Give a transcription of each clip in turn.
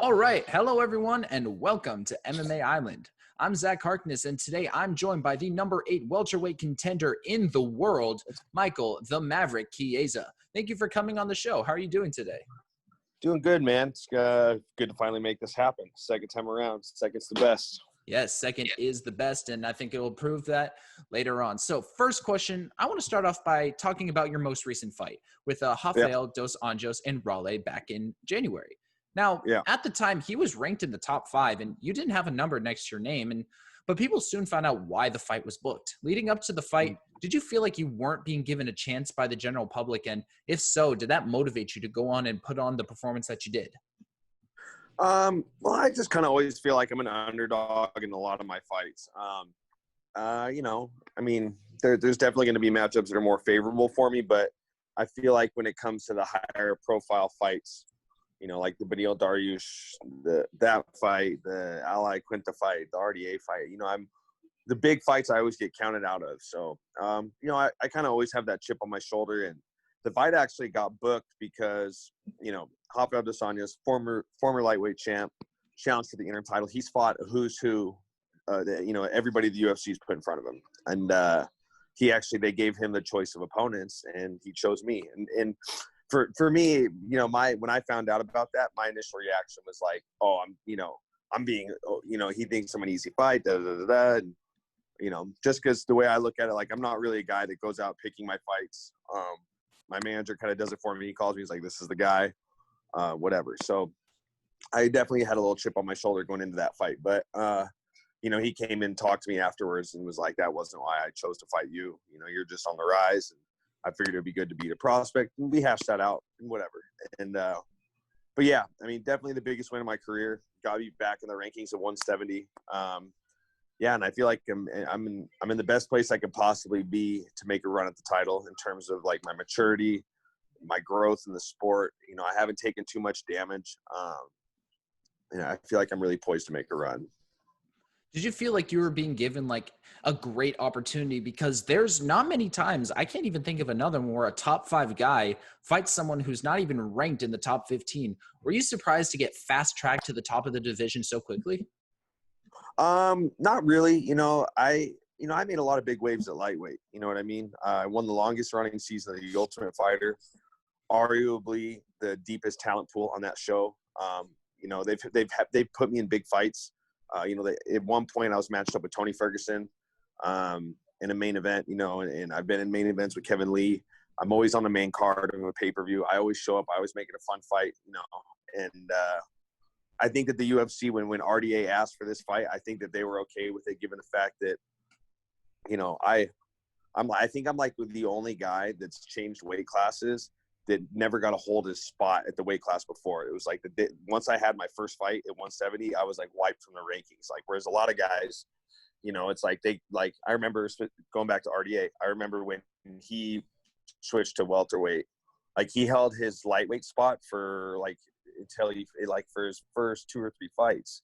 All right. Hello, everyone, and welcome to MMA Island. I'm Zach Harkness, and today I'm joined by the number 8 welterweight contender in the world, Michael the Maverick Chiesa. Thank you for coming on the show. How are you doing today? Doing good, man. It's good to finally make this happen. Second time around. Second's the best. Yes, second is the best, and I think it will prove that later on. So first question, I want to start off by talking about your most recent fight with Rafael dos Anjos and Raleigh back in January. Now, at the time, he was ranked in the top 5, and you didn't have a number next to your name, but people soon found out why the fight was booked. Leading up to the fight, did you feel like you weren't being given a chance by the general public? And if so, did that motivate you to go on and put on the performance that you did? Well, I just kind of always feel like I'm an underdog in a lot of my fights. There's definitely going to be matchups that are more favorable for me, but I feel like when it comes to the higher profile fights, like the Beneil Dariush, that fight, the Ali Quinta fight, the RDA fight, the big fights I always get counted out of. So, I kind of always have that chip on my shoulder. And the fight actually got booked because, Rafael dos Anjos, former lightweight champ, challenged for the interim title. He's fought a who's who, everybody the UFC's put in front of him. And they gave him the choice of opponents, and he chose me. And for me, when I found out about that, my initial reaction was like, he thinks I'm an easy fight, And, just because the way I look at it, like, I'm not really a guy that goes out picking my fights. My manager kind of does it for me. He calls me. He's like, this is the guy, whatever. So I definitely had a little chip on my shoulder going into that fight. But, he came in, talked to me afterwards and was like, that wasn't why I chose to fight you. You're just on the rise. And I figured it'd be good to beat a prospect. And we hashed that out and whatever. And, but yeah, definitely the biggest win of my career. Got me back in the rankings at 170. And I feel like I'm in the best place I could possibly be to make a run at the title in terms of like my maturity, my growth in the sport. I haven't taken too much damage. I feel like I'm really poised to make a run. Did you feel like you were being given like a great opportunity? Because there's not many times, I can't even think of another one, where a top 5 guy fights someone who's not even ranked in the top 15. Were you surprised to get fast tracked to the top of the division so quickly? Not really. I made a lot of big waves at lightweight. You know what I mean? I won the longest running season of The Ultimate Fighter, arguably the deepest talent pool on that show. They've put me in big fights. At one point I was matched up with Tony Ferguson in a main event, and I've been in main events with Kevin Lee. I'm always on the main card of a pay-per-view. I always show up. I always make it a fun fight, and I think that the UFC, when RDA asked for this fight, I think that they were okay with it, given the fact that, I think I'm like the only guy that's changed weight classes that never got to hold his spot at the weight class before. It was like once I had my first fight at 170, I was like wiped from the rankings. Like, whereas a lot of guys, it's like I remember going back to RDA. I remember when he switched to welterweight, like he held his lightweight spot for for his first 2 or 3 fights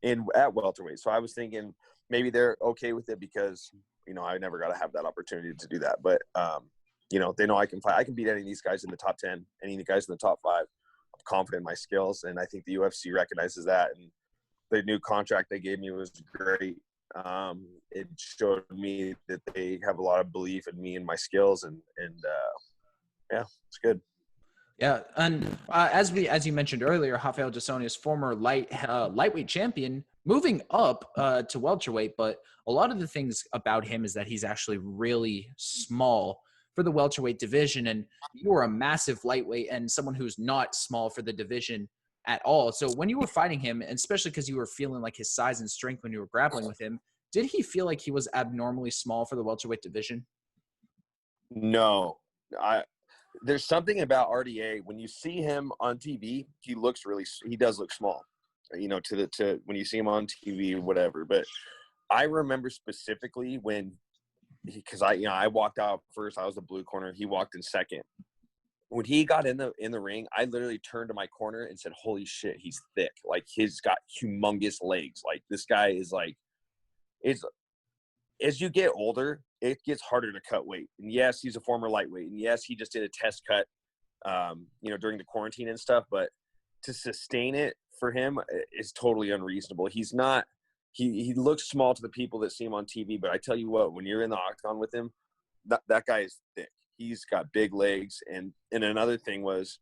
at welterweight. So I was thinking maybe they're okay with it because, I never got to have that opportunity to do that. But, they know I can fight. I can beat any of these guys in the top 10, any of the guys in the top 5. I'm confident in my skills, and I think the UFC recognizes that. And the new contract they gave me was great. It showed me that they have a lot of belief in me and my skills, and it's good. Yeah, and as you mentioned earlier, Rafael dos Anjos, former lightweight champion, moving up to welterweight, but a lot of the things about him is that he's actually really small for the welterweight division, and you were a massive lightweight and someone who's not small for the division at all. So when you were fighting him, and especially because you were feeling like his size and strength when you were grappling with him, did he feel like he was abnormally small for the welterweight division? No, there's something about RDA. When you see him on TV, he does look small, to when you see him on TV, whatever. But I remember specifically because I walked out first. I was the blue corner. He walked in second. When he got in the ring, I literally turned to my corner and said, "Holy shit, he's thick! Like, he's got humongous legs. Like, this guy is like." As you get older, it gets harder to cut weight. And yes, he's a former lightweight. And yes, he just did a test cut, during the quarantine and stuff. But to sustain it for him is totally unreasonable. He's not. He looks small to the people that see him on TV, but I tell you what, when you're in the octagon with him, that guy is thick. He's got big legs, and another thing was,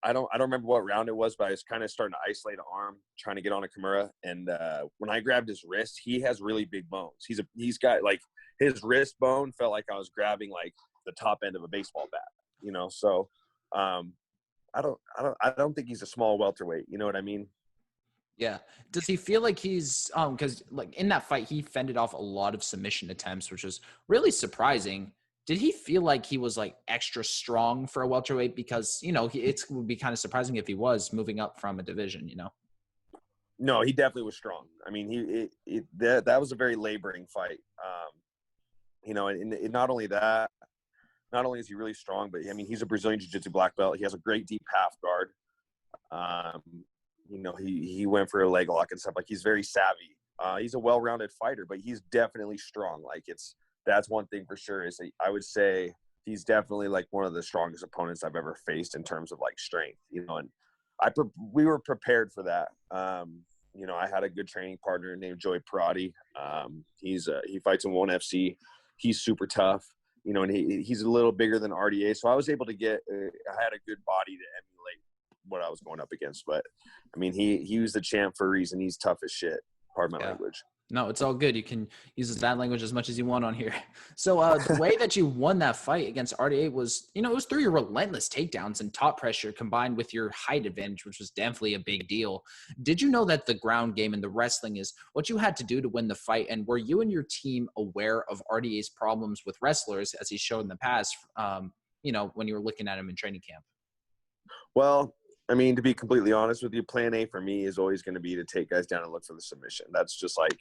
I don't remember what round it was, but I was kind of starting to isolate an arm, trying to get on a Kimura, and when I grabbed his wrist, he has really big bones. He's got like his wrist bone felt like I was grabbing like the top end of a baseball bat, you know. So I don't think he's a small welterweight. You know what I mean? Yeah. Does he feel like he's because like in that fight he fended off a lot of submission attempts, which was really surprising. Did he feel like he was like extra strong for a welterweight? Because it would be kind of surprising if he was moving up from a division. No, he definitely was strong. I mean, that was a very laboring fight. And not only that, not only is he really strong, but I mean, he's a Brazilian Jiu-Jitsu black belt. He has a great deep half guard. He went for a leg lock and stuff. Like, he's very savvy. He's a well-rounded fighter, but he's definitely strong. Like, that's one thing for sure. Is I would say he's definitely like one of the strongest opponents I've ever faced in terms of like strength. And we were prepared for that. I had a good training partner named Joey Perotti. He fights in ONE FC. He's super tough. And he's a little bigger than RDA, so I was able to I had a good body to emulate what I was going up against. But I mean, he was the champ for a reason. He's tough as shit. Pardon my language. No, it's all good. You can use this bad language as much as you want on here. So the way that you won that fight against RDA was, it was through your relentless takedowns and top pressure combined with your height advantage, which was definitely a big deal. Did you know that the ground game and the wrestling is what you had to do to win the fight? And were you and your team aware of RDA's problems with wrestlers, as he showed in the past, when you were looking at him in training camp? Well, I mean, to be completely honest with you, plan A for me is always going to be to take guys down and look for the submission. That's just like,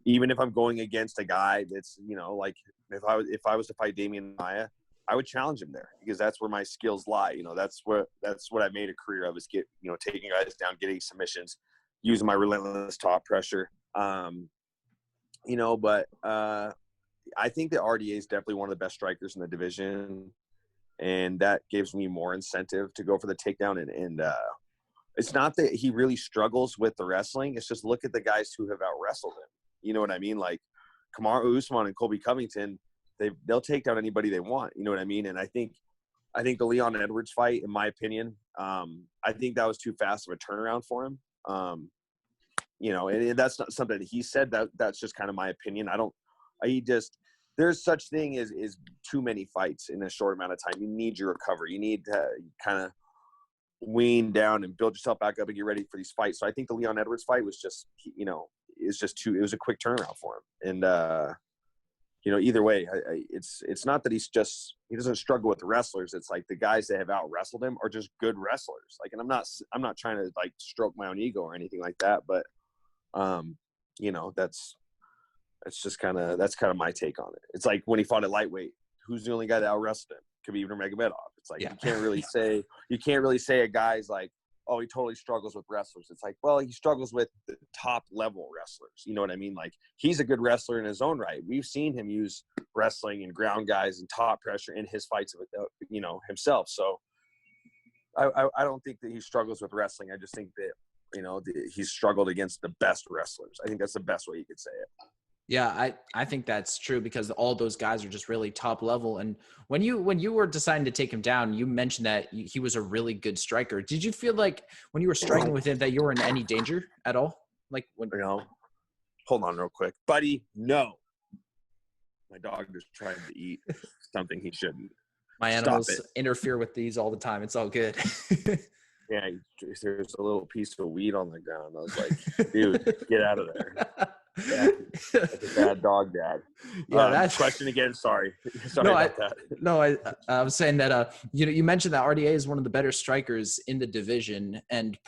even if I'm going against a guy that's, like if I was to fight Damian Maia, I would challenge him there because that's where my skills lie. That's what I made a career of, is taking guys down, getting submissions, using my relentless top pressure. But I think that RDA is definitely one of the best strikers in the division, and that gives me more incentive to go for the takedown. And it's not that he really struggles with the wrestling. It's just look at the guys who have out-wrestled him. You know what I mean? Like Kamaru Usman and Colby Covington, they'll take down anybody they want. You know what I mean? And I think the Leon Edwards fight, in my opinion, I think that was too fast of a turnaround for him. And that's not something that he said. That's just kind of my opinion. There's such thing as too many fights in a short amount of time. You need your recovery. You need to kind of wean down and build yourself back up and get ready for these fights. So I think the Leon Edwards fight was just, it was a quick turnaround for him. And, either way, it's not that he doesn't struggle with the wrestlers. It's like the guys that have out wrestled him are just good wrestlers. Like, and I'm not trying to like stroke my own ego or anything like that, but, that's kind of my take on it. It's like when he fought at lightweight, who's the only guy that out wrestled him? Khabib Nurmagomedov. It's like, you can't really say a guy's like, oh, he totally struggles with wrestlers. It's like, well, he struggles with the top level wrestlers. You know what I mean? Like, he's a good wrestler in his own right. We've seen him use wrestling and ground guys and top pressure in his fights, himself. So I don't think that he struggles with wrestling. I just think that, he's struggled against the best wrestlers. I think that's the best way you could say it. Yeah, I think that's true because all those guys are just really top level. And when you were deciding to take him down, you mentioned that he was a really good striker. Did you feel like when you were striking with him that you were in any danger at all? Like when hold on real quick, buddy. No, my dog is trying to eat something he shouldn't. My animals interfere with these all the time. It's all good. Yeah, there's a little piece of weed on the ground. I was like, dude, get out of there. Yeah, that's a bad dog, Dad. Yeah, that's question again. Sorry about that. No, I was saying that you mentioned that RDA is one of the better strikers in the division, and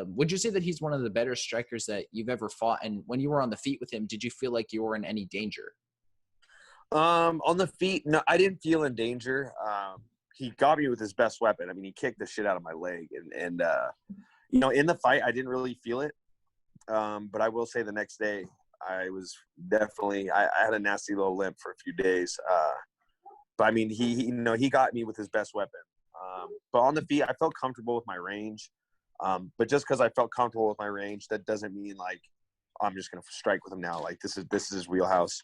would you say that he's one of the better strikers that you've ever fought? And when you were on the feet with him, did you feel like you were in any danger? On the feet, no, I didn't feel in danger. He got me with his best weapon. I mean, he kicked the shit out of my leg, and in the fight, I didn't really feel it. But I will say the next day, I was definitely, I had a nasty little limp for a few days. But I mean, he got me with his best weapon. But on the feet, I felt comfortable with my range. But just because I felt comfortable with my range, that doesn't mean like I'm just going to strike with him now. Like this is his wheelhouse.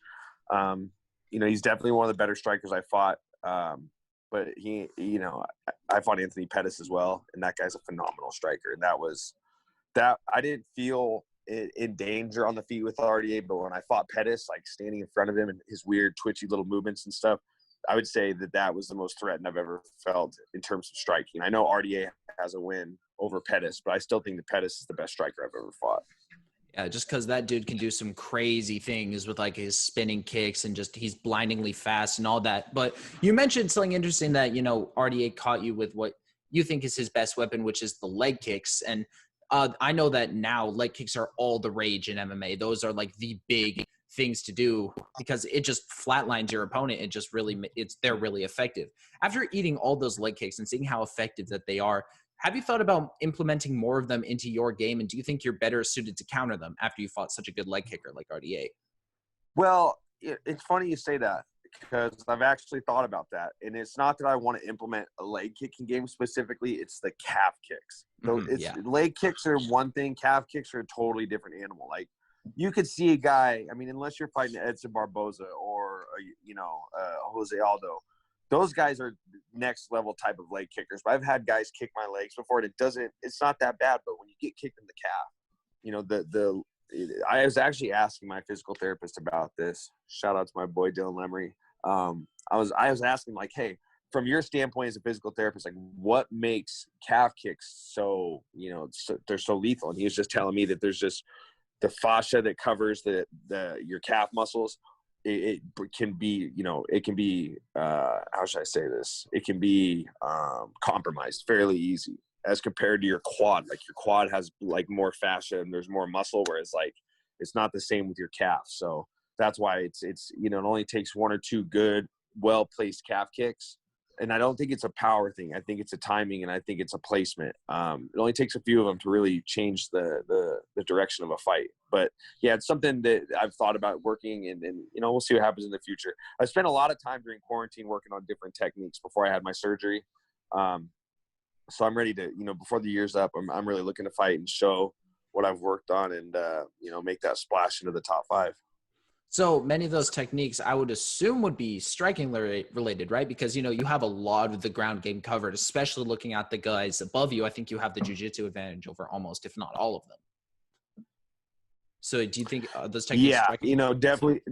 He's definitely one of the better strikers I fought. But I fought Anthony Pettis as well, and that guy's a phenomenal striker. And that I didn't feel in danger on the feet with RDA, but when I fought Pettis, like standing in front of him and his weird twitchy little movements and stuff, I would say that was the most threatened I've ever felt in terms of striking. I know RDA has a win over Pettis, but I still think that Pettis is the best striker I've ever fought. Yeah, just because that dude can do some crazy things with like his spinning kicks and just he's blindingly fast and all that. But you mentioned something interesting that, RDA caught you with what you think is his best weapon, which is the leg kicks. And I know that now leg kicks are all the rage in MMA. Those are like the big things to do because it just flatlines your opponent. They're really effective. After eating all those leg kicks and seeing how effective that they are, have you thought about implementing more of them into your game? And do you think you're better suited to counter them after you fought such a good leg kicker like RDA? Well, it's funny you say that because I've actually thought about that. And it's not that I want to implement a leg kicking game specifically. It's the calf kicks. Leg kicks are one thing. Calf kicks are a totally different animal. Like you could see a guy, I mean, unless you're fighting Edson Barboza or, Jose Aldo, those guys are next level type of leg kickers. But I've had guys kick my legs before, and it's not that bad. But when you get kicked in the calf, I was actually asking my physical therapist about this. Shout out to my boy Dylan Lemery. I was asking like, hey, from your standpoint as a physical therapist, like what makes calf kicks so they're so lethal? And he was just telling me that there's just the fascia that covers your calf muscles. It can be how should I say this? It can be compromised fairly easy as compared to your quad. Like your quad has like more fascia and there's more muscle, whereas like it's not the same with your calf. So that's why it's it only takes one or two good, well-placed calf kicks. And I don't think it's a power thing. I think it's a timing, and I think it's a placement. It only takes a few of them to really change the direction of a fight. But yeah, it's something that I've thought about working, and we'll see what happens in the future. I spent a lot of time during quarantine working on different techniques before I had my surgery. So I'm ready to, before the year's up, I'm really looking to fight and show what I've worked on, and make that splash into the top 5. So many of those techniques I would assume would be striking related, right? Because, you have a lot of the ground game covered, especially looking at the guys above you. I think you have the jiu-jitsu advantage over almost, if not all of them. So do you think those techniques? Yeah, definitely.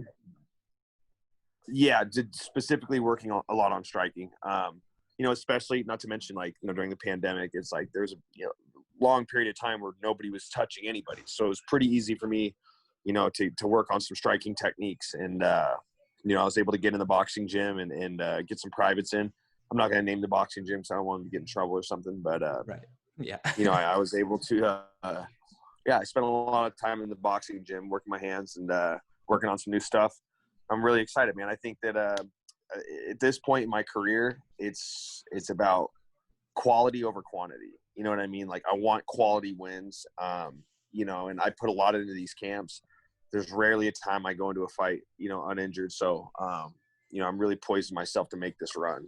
Yeah, specifically working a lot on striking. Especially not to mention like, during the pandemic, it's like there's a long period of time where nobody was touching anybody. So it was pretty easy for me to work on some striking techniques. And, I was able to get in the boxing gym and get some privates in. I'm not going to name the boxing gym, so I don't want to get in trouble or something. But, right. Yeah. I was able to, I spent a lot of time in the boxing gym working my hands and working on some new stuff. I'm really excited, man. I think that at this point in my career, it's about quality over quantity. You know what I mean? Like I want quality wins, and I put a lot into these camps. There's rarely a time I go into a fight, uninjured. So, I'm really poising myself to make this run.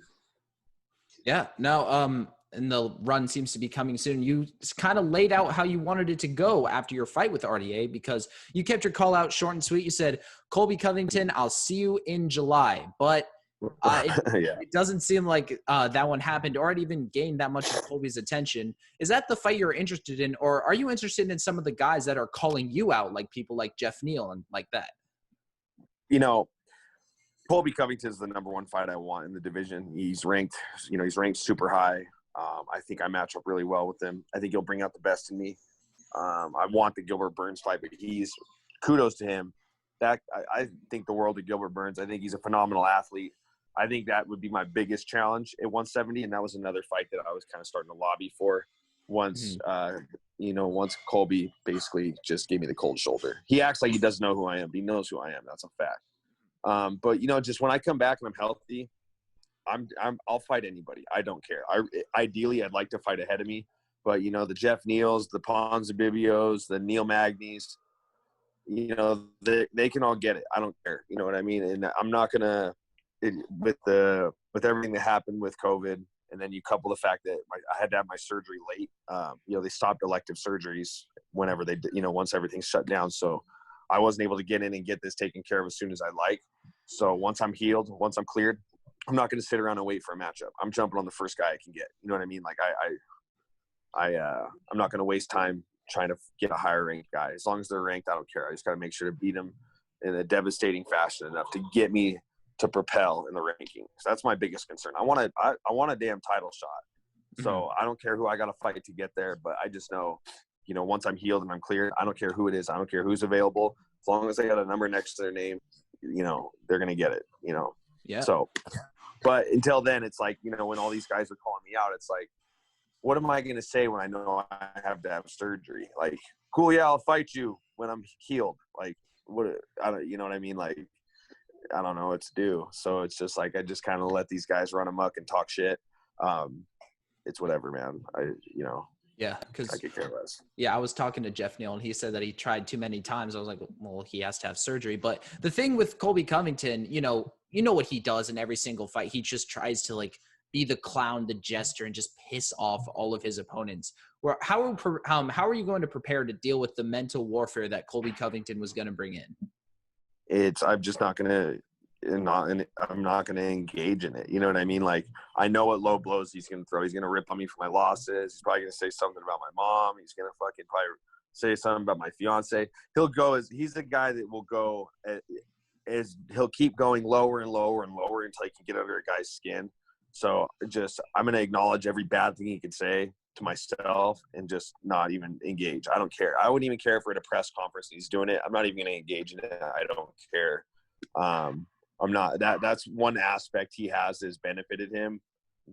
Yeah. Now, and the run seems to be coming soon. You kind of laid out how you wanted it to go after your fight with RDA because you kept your call out short and sweet. You said, Colby Covington, I'll see you in July. But it doesn't seem like that one happened or it even gained that much of Colby's attention. Is that the fight you're interested in, or are you interested in some of the guys that are calling you out, like people like Jeff Neal and like that? Colby Covington is the number one fight I want in the division. He's ranked super high. I think I match up really well with him. I think he'll bring out the best in me. I want the Gilbert Burns fight, but kudos to him. I think the world of Gilbert Burns. I think he's a phenomenal athlete. I think that would be my biggest challenge at 170, and that was another fight that I was kind of starting to lobby for once, once Colby basically just gave me the cold shoulder. He acts like he doesn't know who I am, but he knows who I am. That's a fact. But, just when I come back and I'm healthy, I'll fight anybody. I don't care. Ideally, I'd like to fight ahead of me, but, the Jeff Neals, the Ponzabibios, the Neil Magnies, they can all get it. I don't care. You know what I mean? And I'm not going to – with everything that happened with COVID, And then you couple the fact that I had to have my surgery late. They stopped elective surgeries whenever they, once everything's shut down. So I wasn't able to get in and get this taken care of as soon as I like. So once I'm healed, once I'm cleared, I'm not going to sit around and wait for a matchup. I'm jumping on the first guy I can get. You know what I mean? Like I'm not going to waste time trying to get a higher ranked guy. As long as they're ranked, I don't care. I just got to make sure to beat them in a devastating fashion enough to get me to propel in the rankings. That's my biggest concern. I want a damn title shot. So I don't care who I got to fight to get there, but I just know, once I'm healed and I'm cleared, I don't care who it is. I don't care who's available. As long as they got a number next to their name, they're going to get it, Yeah. So, but until then, it's like, when all these guys are calling me out, it's like, what am I going to say when I know I have to have surgery? Like, cool. Yeah, I'll fight you when I'm healed. Like, you know what I mean? Like, I don't know what to do. So it's just like, I just kind of let these guys run amok and talk shit. It's whatever, man. Yeah, because I could care less. Yeah, I was talking to Jeff Neal, and he said that he tried too many times. I was like, well, he has to have surgery. But the thing with Colby Covington, you know what he does in every single fight. He just tries to like be the clown, the jester, and just piss off all of his opponents. How are you going to prepare to deal with the mental warfare that Colby Covington was going to bring in? I'm just not gonna. I'm not going to engage in it. You know what I mean? Like, I know what low blows he's going to throw. He's going to rip on me for my losses. He's probably going to say something about my mom. He's going to fucking probably say something about my fiance. He's the guy that will go he'll keep going lower and lower and lower until he can get under a guy's skin. So I'm going to acknowledge every bad thing he could say to myself and just not even engage. I don't care. I wouldn't even care if we're at a press conference and he's doing it. I'm not even going to engage in it. I don't care. I'm not that's one aspect he has that has benefited him,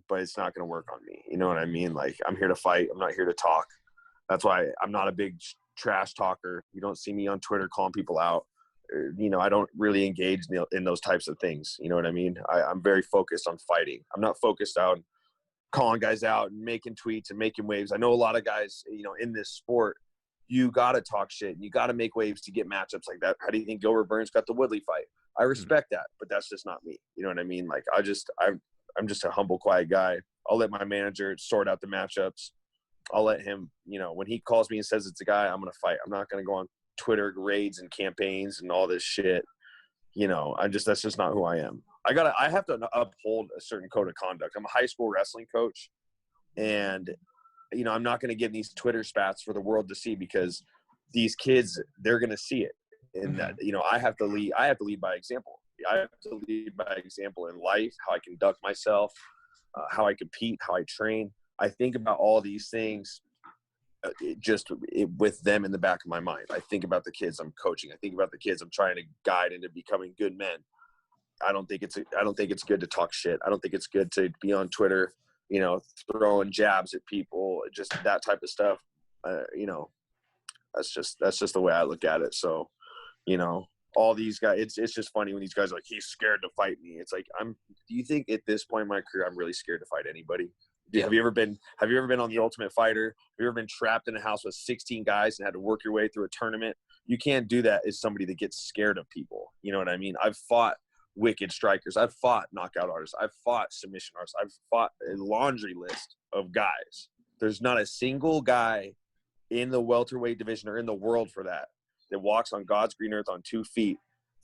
but it's not going to work on me. You know what I mean? Like, I'm here to fight. I'm not here to talk. That's why I'm not a big trash talker. You don't see me on Twitter calling people out. I don't really engage in those types of things. You know what I mean? I'm very focused on fighting. I'm not focused on calling guys out and making tweets and making waves. I know a lot of guys, in this sport, you got to talk shit and you got to make waves to get matchups like that. How do you think Gilbert Burns got the Woodley fight? I respect that, but that's just not me. You know what I mean? Like, I'm just a humble, quiet guy. I'll let my manager sort out the matchups. I'll let him, when he calls me and says it's a guy, I'm going to fight. I'm not going to go on Twitter raids and campaigns and all this shit. That's just not who I am. I have to uphold a certain code of conduct. I'm a high school wrestling coach, and I'm not going to give these Twitter spats for the world to see, because these kids, they're going to see it. And that, I have to lead by example. I have to lead by example in life, how I conduct myself, how I compete, how I train. I think about all these things with them in the back of my mind. I think about the kids I'm coaching. I think about the kids I'm trying to guide into becoming good men. I don't think it's good to talk shit. I don't think it's good to be on Twitter, throwing jabs at people, just that type of stuff. That's just the way I look at it. So, all these guys, it's just funny when these guys are like, he's scared to fight me. It's like, do you think at this point in my career, I'm really scared to fight anybody? Yeah. Have you ever been on The Ultimate Fighter? Have you ever been trapped in a house with 16 guys and had to work your way through a tournament? You can't do that as somebody that gets scared of people. You know what I mean? I've fought wicked strikers. I've fought knockout artists. I've fought submission artists. I've fought a laundry list of guys. There's not a single guy in the welterweight division or in the world for that walks on God's green earth on 2 feet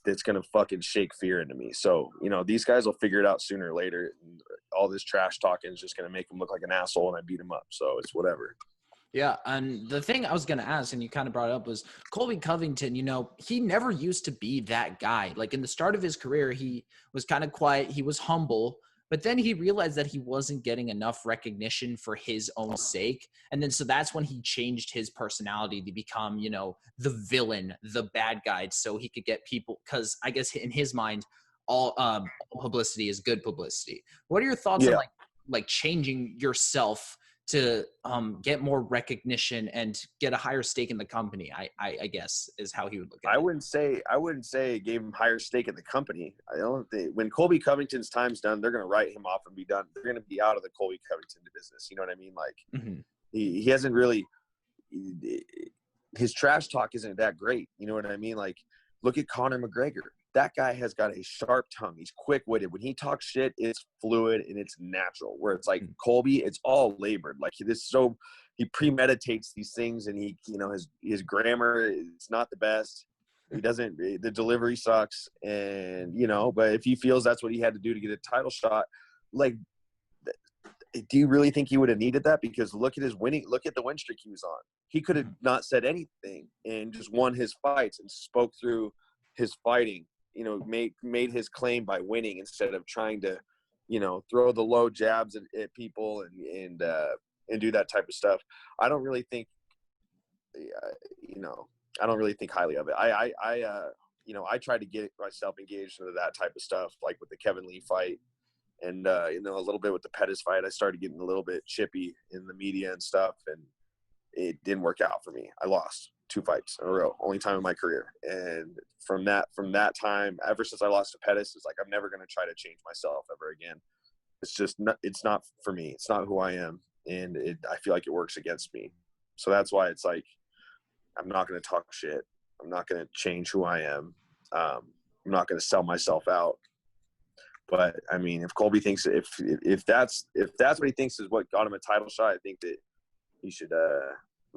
that's going to fucking shake fear into me. So, these guys will figure it out sooner or later. And all this trash talking is just going to make them look like an asshole and I beat them up. So it's whatever. Yeah, and the thing I was going to ask, and you kind of brought it up, was Colby Covington, he never used to be that guy. Like, in the start of his career, he was kind of quiet. He was humble. But then he realized that he wasn't getting enough recognition for his own sake. And then so that's when he changed his personality to become, the villain, the bad guy, so he could get people. Because I guess in his mind, all publicity is good publicity. What are your thoughts on like changing yourself to get more recognition and get a higher stake in the company? I guess is how he would look at it. I wouldn't say it gave him higher stake in the company. I don't think when Colby Covington's time's done, they're going to write him off and be done. They're going to be out of the Colby Covington business. You know what I mean? Like, he hasn't really his trash talk isn't that great. You know what I mean? Like, look at Conor McGregor. that guy has got a sharp tongue. He's quick-witted. When he talks shit, it's fluid and it's natural. Where it's like Colby, it's all labored. Like he premeditates these things, and he, his grammar is not the best. The delivery sucks, and but if he feels that's what he had to do to get a title shot, like, do you really think he would have needed that? Because look at the win streak he was on. He could have not said anything and just won his fights and spoke through his fighting, made his claim by winning instead of trying to, throw the low jabs at people and do that type of stuff. I don't really think, I don't really think highly of it. I tried to get myself engaged into that type of stuff, like with the Kevin Lee fight. And, a little bit with the Pettis fight, I started getting a little bit chippy in the media and stuff, and it didn't work out for me. I lost 2 fights in a row, only time in my career. And from that time, ever since I lost to Pettis, it's like, I'm never going to try to change myself ever again. It's just it's not for me. It's not who I am. And I feel like it works against me. So that's why it's like, I'm not going to talk shit. I'm not going to change who I am. I'm not going to sell myself out. But I mean, if Colby thinks if that's what he thinks is what got him a title shot, I think that he should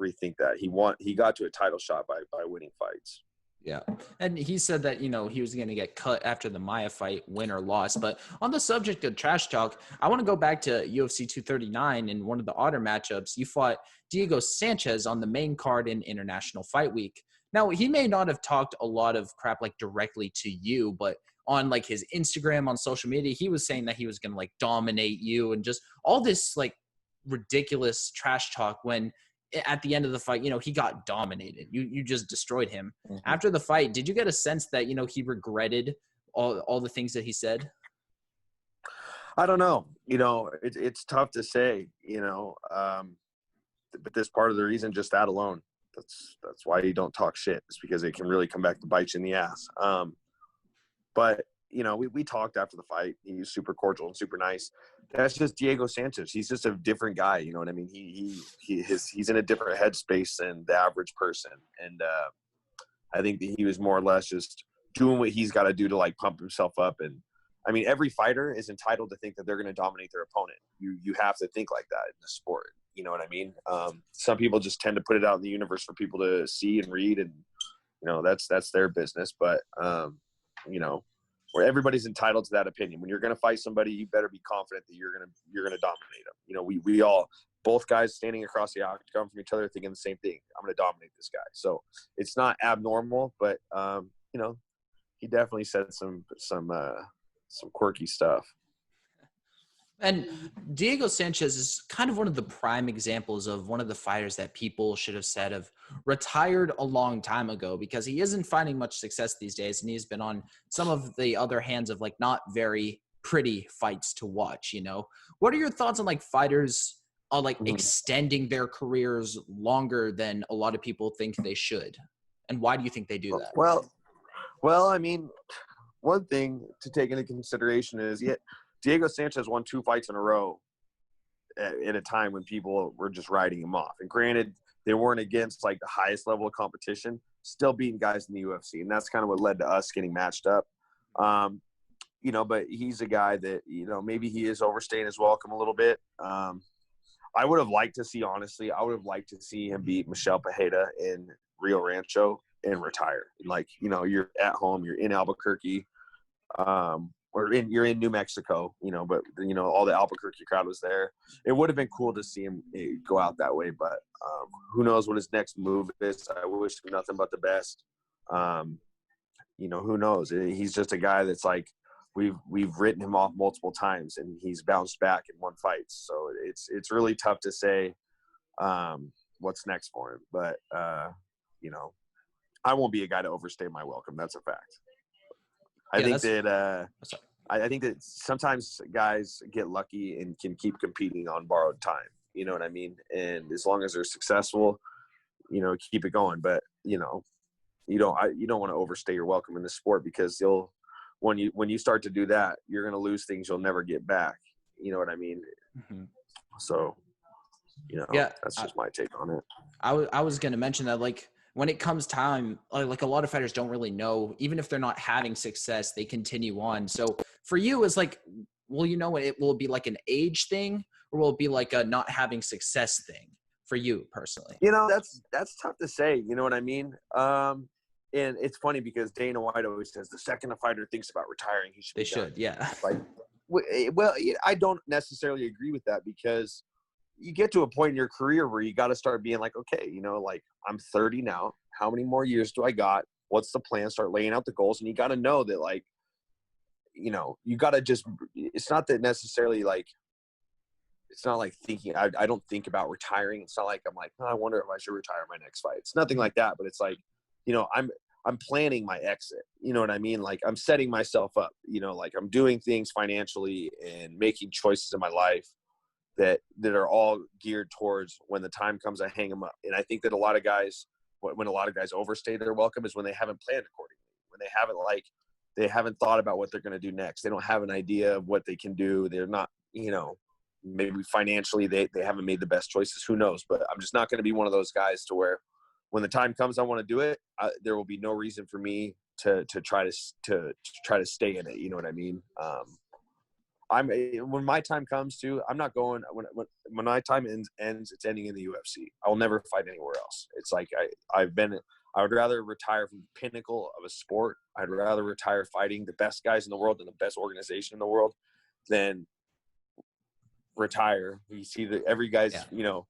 rethink that. He got to a title shot by winning fights. Yeah. And he said that, he was going to get cut after the Maia fight, win or loss. But on the subject of trash talk, I want to go back to UFC 239. In one of the otter matchups, you fought Diego Sanchez on the main card in International Fight Week. Now, he may not have talked a lot of crap like directly to you, but on like his Instagram, on social media, he was saying that he was going to like dominate you and just all this like ridiculous trash talk when at the end of the fight, he got dominated. You just destroyed him. Mm-hmm. After the fight, did you get a sense that, he regretted all the things that he said? I don't know. It's tough to say, but this part of the reason, just that alone, that's why you don't talk shit. It's because it can really come back to bite you in the ass. But, we talked after the fight. He was super cordial and super nice. That's just Diego Sanchez. He's just a different guy. You know what I mean? He's in a different headspace than the average person. And I think that he was more or less just doing what he's got to do to, like, pump himself up. And, I mean, every fighter is entitled to think that they're going to dominate their opponent. You have to think like that in the sport. You know what I mean? Some people just tend to put it out in the universe for people to see and read. And, that's their business. But, where everybody's entitled to that opinion. When you're going to fight somebody, you better be confident that you're going to dominate them. We all, both guys standing across the octagon from each other, thinking the same thing. I'm going to dominate this guy. So it's not abnormal, but he definitely said some quirky stuff. And Diego Sanchez is kind of one of the prime examples of one of the fighters that people should have said have retired a long time ago, because he isn't finding much success these days. And he's been on some of the other hands of like not very pretty fights to watch. What are your thoughts on like fighters extending their careers longer than a lot of people think they should? And why do you think they do that? Well, I mean, one thing to take into consideration is Diego Sanchez won 2 fights in a row at a time when people were just writing him off. And granted, they weren't against like the highest level of competition, still beating guys in the UFC. And that's kind of what led to us getting matched up. But he's a guy that, maybe he is overstaying his welcome a little bit. I would have liked to see him beat Michelle Pajeda in Rio Rancho and retire. Like, you're at home, you're in Albuquerque. You're in New Mexico, but all the Albuquerque crowd was there. It would have been cool to see him go out that way, but who knows what his next move is. I wish him nothing but the best. Who knows? He's just a guy that's like, we've written him off multiple times and he's bounced back and won fights. So it's really tough to say what's next for him. But I won't be a guy to overstay my welcome. That's a fact. I think that sometimes guys get lucky and can keep competing on borrowed time. You know what I mean? And as long as they're successful, keep it going. But you don't want to overstay your welcome in the sport, because when you start to do that, you're going to lose things you'll never get back. You know what I mean? Mm-hmm. So, that's just my take on it. I was going to mention that, like, when it comes time, like a lot of fighters don't really know, even if they're not having success, they continue on. So for you, it's like, will you know it will be like an age thing, or will it be like a not having success thing for you personally? You know, that's tough to say. You know what I mean? And it's funny because Dana White always says the second a fighter thinks about retiring, he should. They should, yeah. Like, well, I don't necessarily agree with that, because you get to a point in your career where you got to start being like, okay, you know, like I'm 30 now. How many more years do I got? What's the plan? Start laying out the goals, and you got to know that, like, you know, you got to just. It's not that necessarily like. It's not like thinking. I don't think about retiring. It's not like I'm like, oh, I wonder if I should retire my next fight. It's nothing like that. But it's like, you know, I'm planning my exit. You know what I mean? Like I'm setting myself up. You know, like I'm doing things financially and making choices in my life that are all geared towards when the time comes, I hang them up. And I think that a lot of guys, when a lot of guys overstay their welcome, is when they haven't planned accordingly. When they haven't thought about what they're going to do next. They don't have an idea of what they can do. They're not, you know, maybe financially they haven't made the best choices. Who knows? But I'm just not going to be one of those guys to where when the time comes, I want to do it. There will be no reason for me to try to stay in it. You know what I mean? When my time comes to, I'm not going. When my time ends, it's ending in the UFC. I will never fight anywhere else. It's like I would rather retire from the pinnacle of a sport. I'd rather retire fighting the best guys in the world and the best organization in the world than retire. You see that every guy's, you know,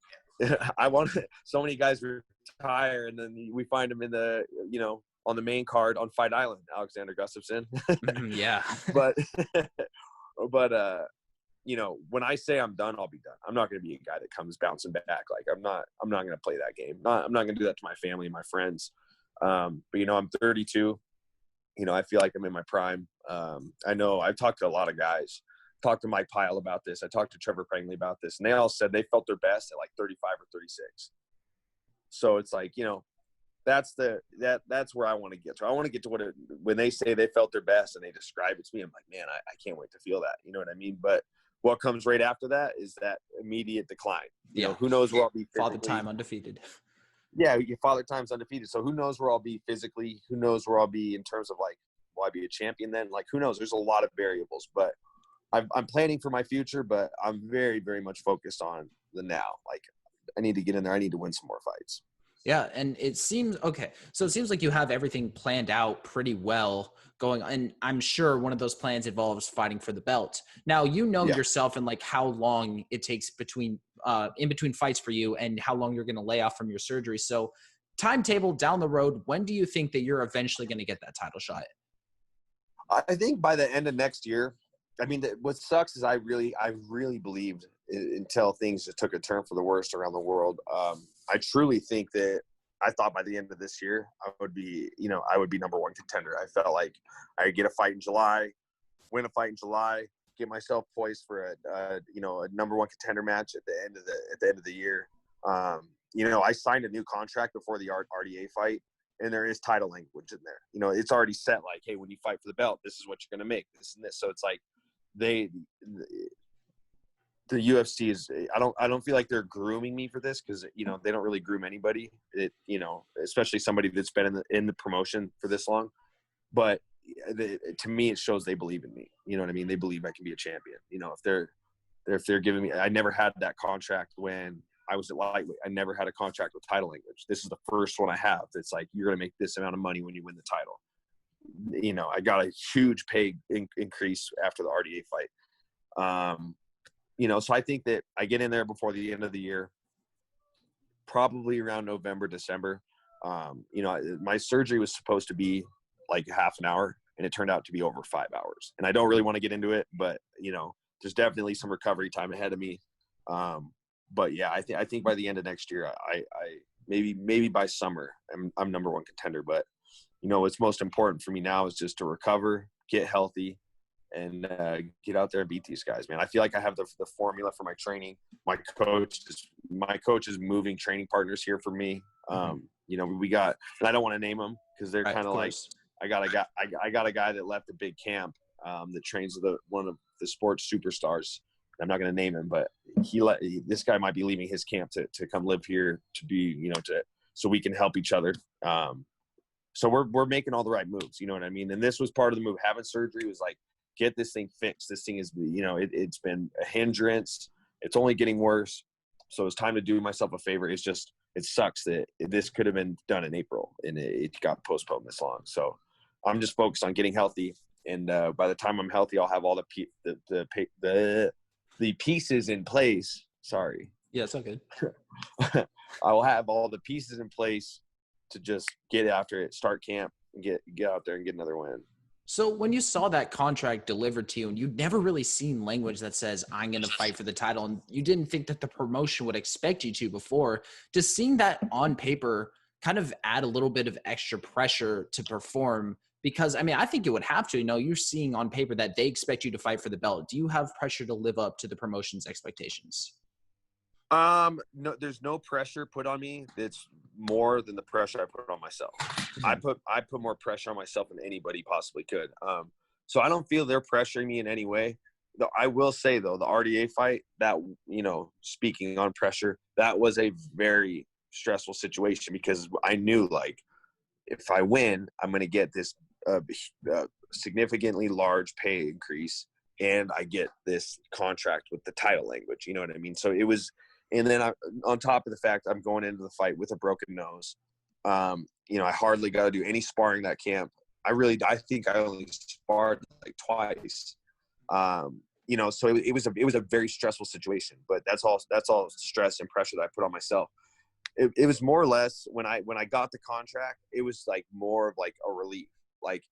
I want so many guys retire, and then we find them in the, you know, on the main card on Fight Island, Alexander Gustafsson. Yeah. but you know, when I say I'm done, I'll be done. I'm not going to be a guy that comes bouncing back. Like I'm not going to play that game. I'm not going to do that to my family and my friends. But you know, I'm 32. You know, I feel like I'm in my prime. I know I've talked to a lot of guys. Talked to Mike Pyle about this. I talked to Trevor Prangley about this, and they all said they felt their best at like 35 or 36. So it's like, you know, that's where I want to get to. I want to get to when they say they felt their best and they describe it to me, I'm like, man, I can't wait to feel that. You know what I mean? But what comes right after that is that immediate decline. You know, who knows where I'll be physically. Father time undefeated. Yeah, your Father time's undefeated. So who knows where I'll be physically? Who knows where I'll be in terms of like, will I be a champion then? Like, who knows? There's a lot of variables, but I'm planning for my future, but I'm very, very much focused on the now. Like, I need to get in there. I need to win some more fights. Yeah, and it seems okay. So it seems like you have everything planned out pretty well going, and I'm sure one of those plans involves fighting for the belt. Now, you know yourself and like how long it takes between in between fights for you, and how long you're going to lay off from your surgery. So, timetable down the road, when do you think that you're eventually going to get that title shot? I think by the end of next year. I mean, what sucks is I really believed until things just took a turn for the worst around the world. I truly think that I thought by the end of this year, I would be number one contender. I felt like I'd get a fight in July, win a fight in July, get myself poised for a number one contender match at the end of the year. You know, I signed a new contract before the RDA fight, and there is title language in there. You know, it's already set like, hey, when you fight for the belt, this is what you're going to make, this and this. So it's like, the UFC is, I don't feel like they're grooming me for this, because, you know, they don't really groom anybody, you know, especially somebody that's been in the promotion for this long. But to me, it shows they believe in me. You know what I mean? They believe I can be a champion. You know, if they're giving me, I never had that contract when I was at lightweight. I never had a contract with title language. This is the first one I have. It's like, you're going to make this amount of money when you win the title. You know, I got a huge pay increase after the RDA fight. You know, so I think that I get in there before the end of the year, probably around November, December. You know, my surgery was supposed to be like half an hour, and it turned out to be over 5 hours. And I don't really want to get into it, but, you know, there's definitely some recovery time ahead of me. But yeah, I think by the end of next year, I maybe by summer, I'm number one contender. But, you know, what's most important for me now is just to recover, get healthy, and get out there and beat these guys, man. I feel like I have the formula for my training. My coach is moving training partners here for me. You know, we got, and I don't want to name them because they're kind of like, I got a guy that left a big camp that trains one of the sports superstars. I'm not going to name him, but this guy might be leaving his camp to come live here, to be, you know, so we can help each other. So we're making all the right moves, you know what I mean? And this was part of the move. Having surgery was like, get this thing fixed. This thing is, you know, it's been a hindrance. It's only getting worse. So it's time to do myself a favor. It's just, it sucks that this could have been done in April and it got postponed this long. So I'm just focused on getting healthy. And by the time I'm healthy, I'll have all the pieces in place. Sorry. Yeah, it's all good. I will have all the pieces in place to just get after it, start camp, and get out there and get another win. So when you saw that contract delivered to you and you'd never really seen language that says, I'm going to fight for the title, and you didn't think that the promotion would expect you to before, does seeing that on paper kind of add a little bit of extra pressure to perform? Because, I mean, I think it would have to. You know, you're seeing on paper that they expect you to fight for the belt. Do you have pressure to live up to the promotion's expectations? No, there's no pressure put on me. It's more than the pressure I put on myself. I put more pressure on myself than anybody possibly could. So I don't feel they're pressuring me in any way. Though I will say though, the RDA fight, that, you know, speaking on pressure, that was a very stressful situation because I knew, like, if I win, I'm going to get this significantly large pay increase, and I get this contract with the title language. You know what I mean? So it was. And then on top of the fact I'm going into the fight with a broken nose, you know, I hardly got to do any sparring that camp. I think I only sparred like twice. You know, so it was a very stressful situation. But that's all stress and pressure that I put on myself. It was more or less when I got the contract, it was like more of like a relief. Like,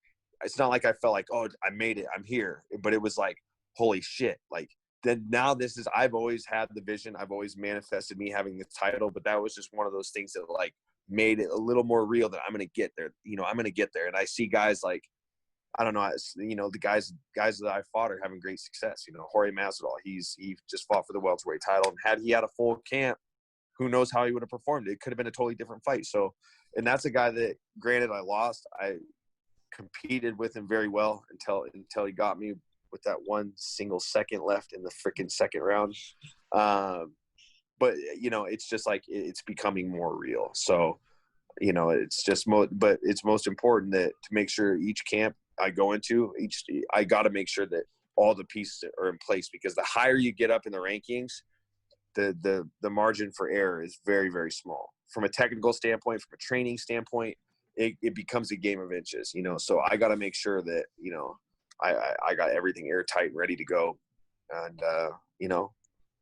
it's not like I felt like, oh, I made it, I'm here. But it was like, holy shit, like. Then now I've always had the vision. I've always manifested me having the title, but that was just one of those things that like made it a little more real that I'm going to get there. You know, I'm going to get there. And I see guys like, I don't know, you know, the guys that I fought are having great success. You know, Jorge Masvidal, he just fought for the welterweight title, and had he had a full camp, who knows how he would have performed. It could have been a totally different fight. So, and that's a guy that, granted, I lost. I competed with him very well until he got me with that 1 single second left in the freaking second round. But, you know, it's just like, it's becoming more real. So, you know, it's just, but it's most important that to make sure each camp I go into, I got to make sure that all the pieces are in place, because the higher you get up in the rankings, the margin for error is very, very small. From a technical standpoint, from a training standpoint, it becomes a game of inches, you know. So I got to make sure that, you know, I got everything airtight and ready to go. And, you know,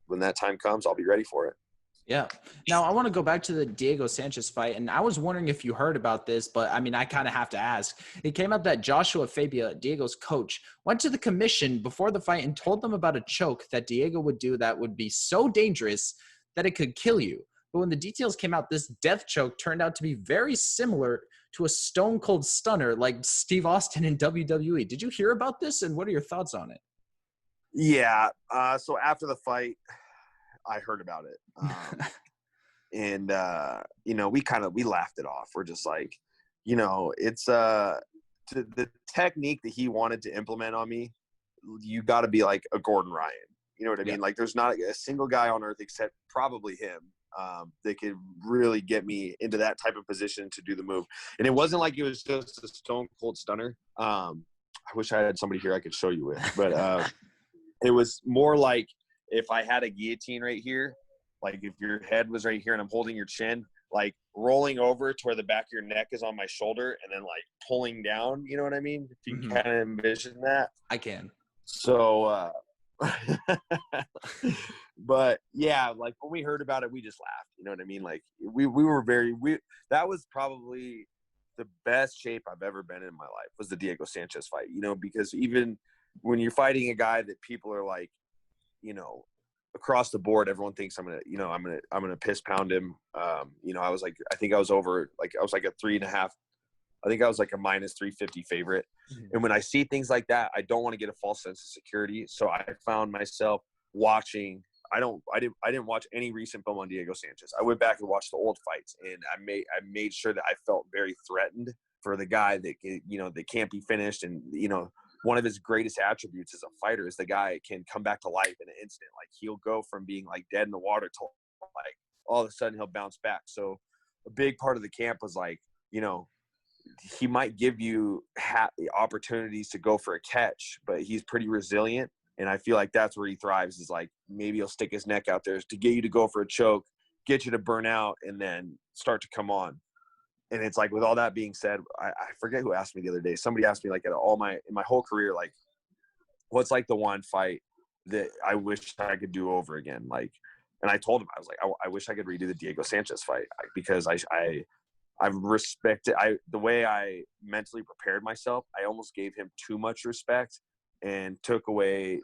when that time comes, I'll be ready for it. Yeah. Now, I want to go back to the Diego Sanchez fight, and I was wondering if you heard about this, but I mean, I kind of have to ask. It came out that Joshua Fabia, Diego's coach, went to the commission before the fight and told them about a choke that Diego would do that would be so dangerous that it could kill you. But when the details came out, this death choke turned out to be very similar to a stone cold stunner like Steve Austin in WWE. Did you hear about this, and what are your thoughts on it? Yeah. So after the fight, I heard about it. And, you know, we laughed it off. We're just like, you know, it's the technique that he wanted to implement on me. You got to be like a Gordon Ryan. You know what I mean? Like, there's not a single guy on earth except probably him that could really get me into that type of position to do the move. And it wasn't like it was just a stone cold stunner. I wish I had somebody here I could show you with, but it was more like if I had a guillotine right here, like if your head was right here and I'm holding your chin, like rolling over to where the back of your neck is on my shoulder and then like pulling down, you know what I mean? If you kind of envision that. I can. So, but yeah, like when we heard about it, we just laughed, you know what I mean? Like we were that was probably the best shape I've ever been in my life, was the Diego Sanchez fight, you know, because even when you're fighting a guy that people are like, you know, across the board, everyone thinks I'm gonna piss pound him. You know, I was like a 3.5. I think I was like a minus 350 favorite. And when I see things like that, I don't want to get a false sense of security. So I found myself watching. I didn't watch any recent film on Diego Sanchez. I went back and watched the old fights, and I made sure that I felt very threatened for the guy that, you know, that can't be finished. And, you know, one of his greatest attributes as a fighter is the guy can come back to life in an instant. Like, he'll go from being like dead in the water to like all of a sudden he'll bounce back. So a big part of the camp was like, he might give you opportunities to go for a catch, but he's pretty resilient. And I feel like that's where he thrives, is like maybe he'll stick his neck out there to get you to go for a choke, get you to burn out, and then start to come on. And it's like, with all that being said, I forget who asked me the other day. Somebody asked me, like, in my whole career, like, what's like the one fight that I wish I could do over again? Like, and I told him, I was like, I wish I could redo the Diego Sanchez fight, because I respected the way I mentally prepared myself. I almost gave him too much respect and took away,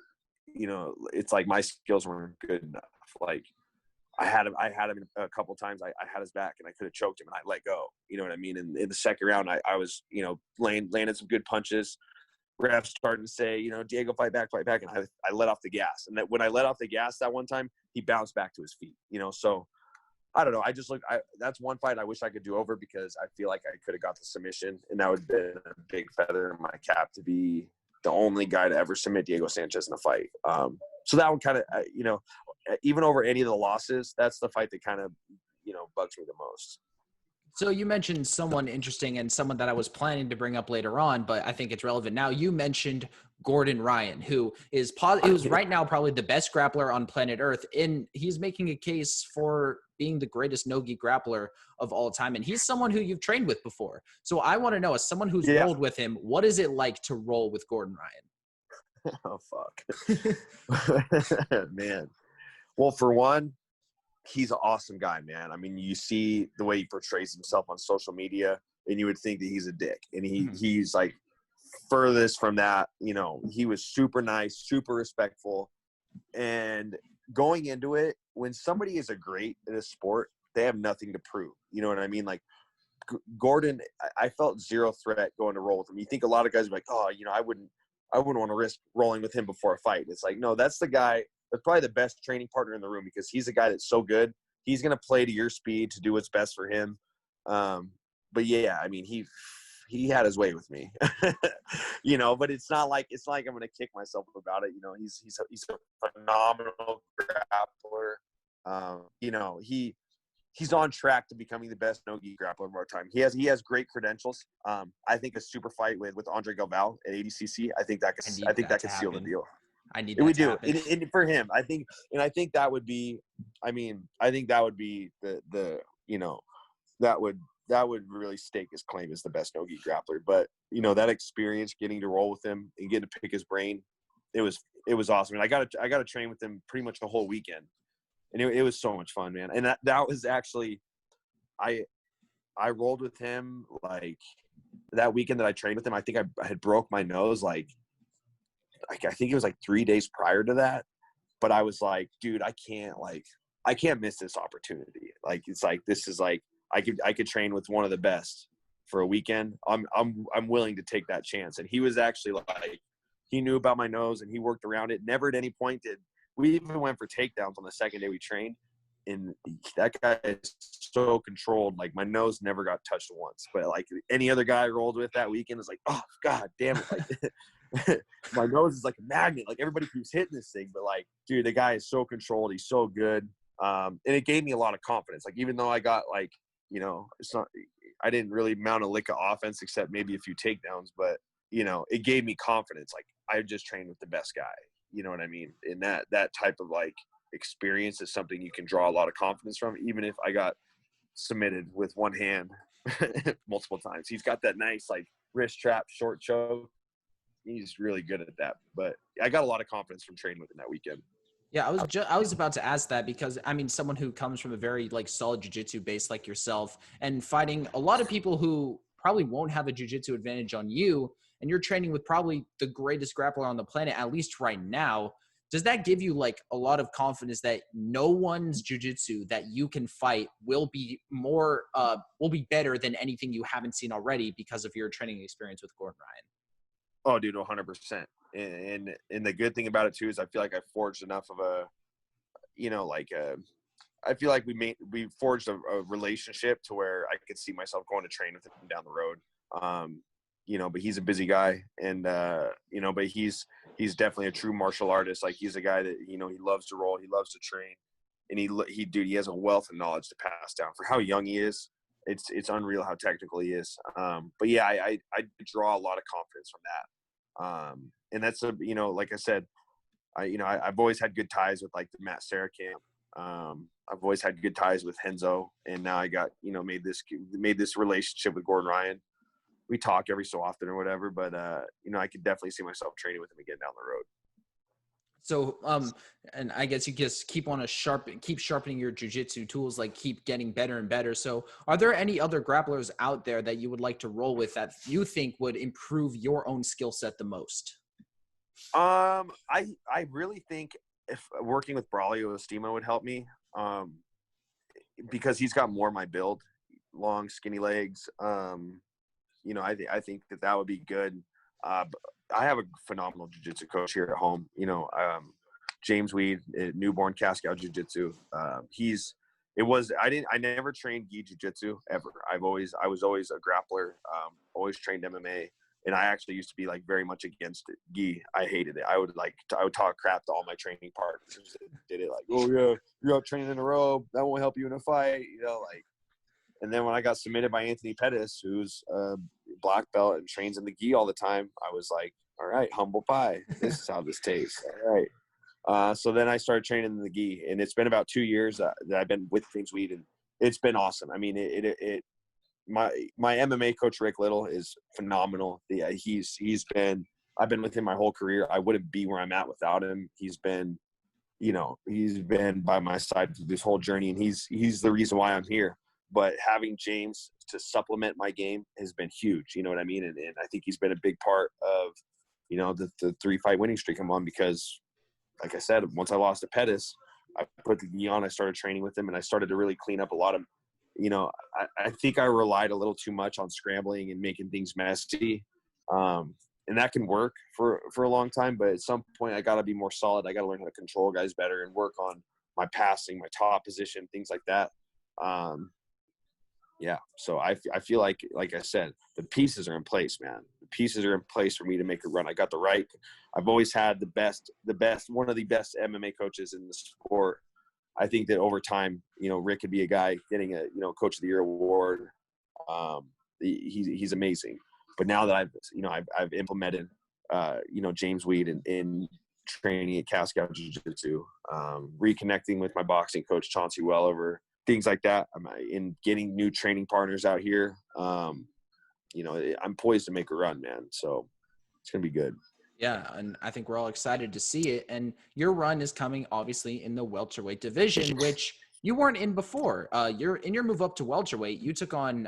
it's like my skills weren't good enough. Like, I had him a couple of times. I had his back and I could have choked him and I let go. You know what I mean? And in the second round, I was, landed some good punches. Refs starting to say, Diego, fight back. And I let off the gas. And that when I let off the gas that one time, he bounced back to his feet, so I don't know. I just that's one fight I wish I could do over, because I feel like I could have got the submission, and that would have been a big feather in my cap to be the only guy to ever submit Diego Sanchez in a fight. So that one kind of, even over any of the losses, that's the fight that kind of, bugs me the most. So you mentioned someone interesting and someone that I was planning to bring up later on, but I think it's relevant now. You mentioned Gordon Ryan, who is right now probably the best grappler on planet Earth, and he's making a case for being the greatest no-gi grappler of all time. And he's someone who you've trained with before. So I want to know, as someone who's rolled with him, what is it like to roll with Gordon Ryan? Oh, fuck. Man. Well, for one, he's an awesome guy, man. I mean, you see the way he portrays himself on social media, and you would think that he's a dick. And he's like furthest from that. He was super nice, super respectful. And going into it, when somebody is a great in a sport, they have nothing to prove. You know what I mean? Like, Gordon, I felt zero threat going to roll with him. You think a lot of guys are like, oh, I wouldn't want to risk rolling with him before a fight. It's like, no, that's the guy. That's probably the best training partner in the room, because he's a guy that's so good. He's going to play to your speed to do what's best for him. But yeah, I mean, he had his way with me, but it's not like I'm going to kick myself about it. He's a phenomenal grappler. He's on track to becoming the best no-gi grappler of our time. He has great credentials. I think a super fight with Andre Galvao at ADCC, I think that could seal the deal. I need that to happen. And for him, I think that would be, that would really stake his claim as the best no-gi grappler. But, that experience, getting to roll with him and getting to pick his brain, it was awesome. And I got to train with him pretty much the whole weekend. And it was so much fun, man. And that was actually, I rolled with him, like, that weekend that I trained with him. I think I had broke my nose, I think it was like 3 days prior to that. But I was like, dude, I can't miss this opportunity. Like, it's like, this is like, I could train with one of the best for a weekend. I'm willing to take that chance. And he was actually like, he knew about my nose and he worked around it. Never at any point we even went for takedowns on the second day we trained. And that guy is so controlled. Like, my nose never got touched once. But like any other guy I rolled with that weekend was like, oh God damn it. Like, my nose is like a magnet. Like, everybody keeps hitting this thing. But like, dude, the guy is so controlled. He's so good. And it gave me a lot of confidence. Like, even though I got like, I didn't really mount a lick of offense except maybe a few takedowns, but it gave me confidence. Like, I just trained with the best guy. You know what I mean? And that type of like experience is something you can draw a lot of confidence from, even if I got submitted with one hand multiple times. He's got that nice like wrist trap, short choke. He's really good at that. But I got a lot of confidence from training with him that weekend. Yeah, I was about to ask that because, I mean, someone who comes from a very like solid jiu-jitsu base like yourself and fighting a lot of people who probably won't have a jiu-jitsu advantage on you, and you're training with probably the greatest grappler on the planet, at least right now, does that give you like a lot of confidence that no one's jiu-jitsu that you can fight will be better than anything you haven't seen already because of your training experience with Gordon Ryan? Oh, dude, 100%. And the good thing about it too is I feel like I forged enough of I feel like we forged a relationship to where I could see myself going to train with him down the road. But he's a busy guy, and but he's definitely a true martial artist. Like, he's a guy that he loves to roll, he loves to train, and he has a wealth of knowledge to pass down for how young he is. it's unreal how technical he is. But yeah, I draw a lot of confidence from that. And that's like I said, I've always had good ties with like the Matt Serra camp. I've always had good ties with Henzo, and now I got made this relationship with Gordon Ryan. We talk every so often or whatever, but I could definitely see myself training with him again down the road. So, and I guess you just keep sharpening your jiu-jitsu tools, like keep getting better and better. So are there any other grapplers out there that you would like to roll with that you think would improve your own skill set the most? I really think if working with Braulio Estima would help me, because he's got more my build, long, skinny legs. I think that would be good. I have a phenomenal jiu-jitsu coach here at home. James Weed, Newborn Cascow Jiu-Jitsu. I never trained gi jiu-jitsu ever. I was always a grappler. Always trained MMA, and I actually used to be like very much against it. Gi. I hated it. I would talk crap to all my training partners that did it, like, oh yeah, you're out training in a row. That won't help you in a fight. And then when I got submitted by Anthony Pettis, who's a black belt and trains in the gi all the time, I was like, all right, humble pie. This is how this tastes. All right. So then I started training in the gi, and it's been about 2 years that I've been with James Weed, and it's been awesome. I mean, my MMA coach, Rick Little, is phenomenal. Yeah, I've been with him my whole career. I wouldn't be where I'm at without him. He's been by my side through this whole journey, and he's the reason why I'm here. But having James to supplement my game has been huge. You know what I mean? And I think he's been a big part of, the 3-fight winning streak I'm on, because, like I said, once I lost to Pettis, I put the gi on, I started training with him, and I started to really clean up a lot of, I think I relied a little too much on scrambling and making things messy. And that can work for a long time, but at some point I got to be more solid. I got to learn how to control guys better and work on my passing, my top position, things like that. Yeah. So I feel like I said, the pieces are in place, man. The pieces are in place for me to make a run. I've always had one of the best MMA coaches in the sport. I think that over time, Rick could be a guy getting a, Coach of the Year award. He's amazing. But now that I've implemented, James Weed in training at Cascow Jiu-Jitsu, reconnecting with my boxing coach, Chauncey Wellover, things like that. I'm in getting new training partners out here. I'm poised to make a run, man. So it's going to be good. Yeah, and I think we're all excited to see it. And your run is coming, obviously, in the welterweight division, which you weren't in before. In your move up to welterweight, you took on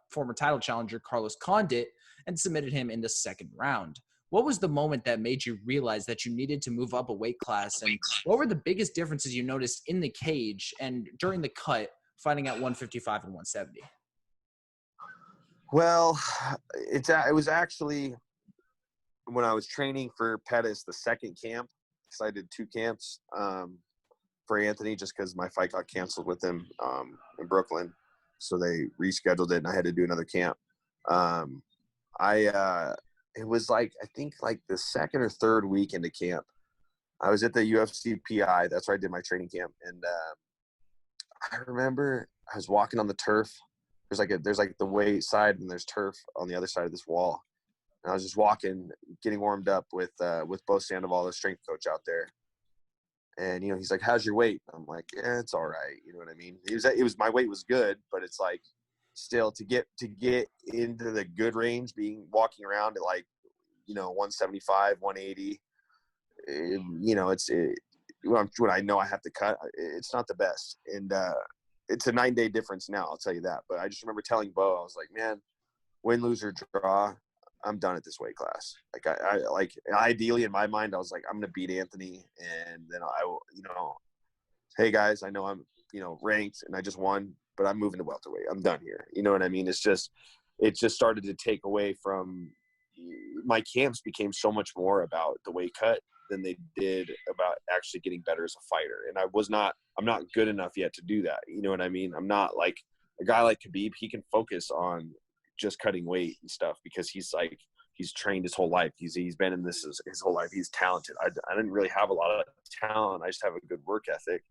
former title challenger Carlos Condit and submitted him in the second round. What was the moment that made you realize that you needed to move up a weight class? And what were the biggest differences you noticed in the cage and during the cut, fighting at 155 and 170? Well, it was actually when I was training for Pettis, the second camp, because I did 2 camps for Anthony, just because my fight got canceled with him in Brooklyn. So they rescheduled it, and I had to do another camp. It was I think the second or third week into camp. I was at the UFC PI. That's where I did my training camp. And I remember I was walking on the turf. There's the weight side, and there's turf on the other side of this wall. And I was just walking, getting warmed up with Bo Sandoval, the strength coach out there. And, he's like, how's your weight? I'm like, yeah, it's all right. You know what I mean? My weight was good, but it's like, still to get into the good range, walking around at 175, 180, when I know I have to cut, it's not the best. And it's a 9-day difference now, I'll tell you that. But I just remember telling Bo, I was like, man, win, lose, or draw, I'm done at this weight class. Ideally in my mind, I was like, I'm going to beat Anthony. And then hey guys, I know I'm, ranked and I just won, but I'm moving to welterweight. I'm done here. You know what I mean? It just started to take away from my camps. Became so much more about the weight cut than they did about actually getting better as a fighter. And I'm not good enough yet to do that. You know what I mean? I'm not like a guy like Khabib. He can focus on just cutting weight and stuff because he's trained his whole life. He's been in this his whole life. He's talented. I didn't really have a lot of talent. I just have a good work ethic.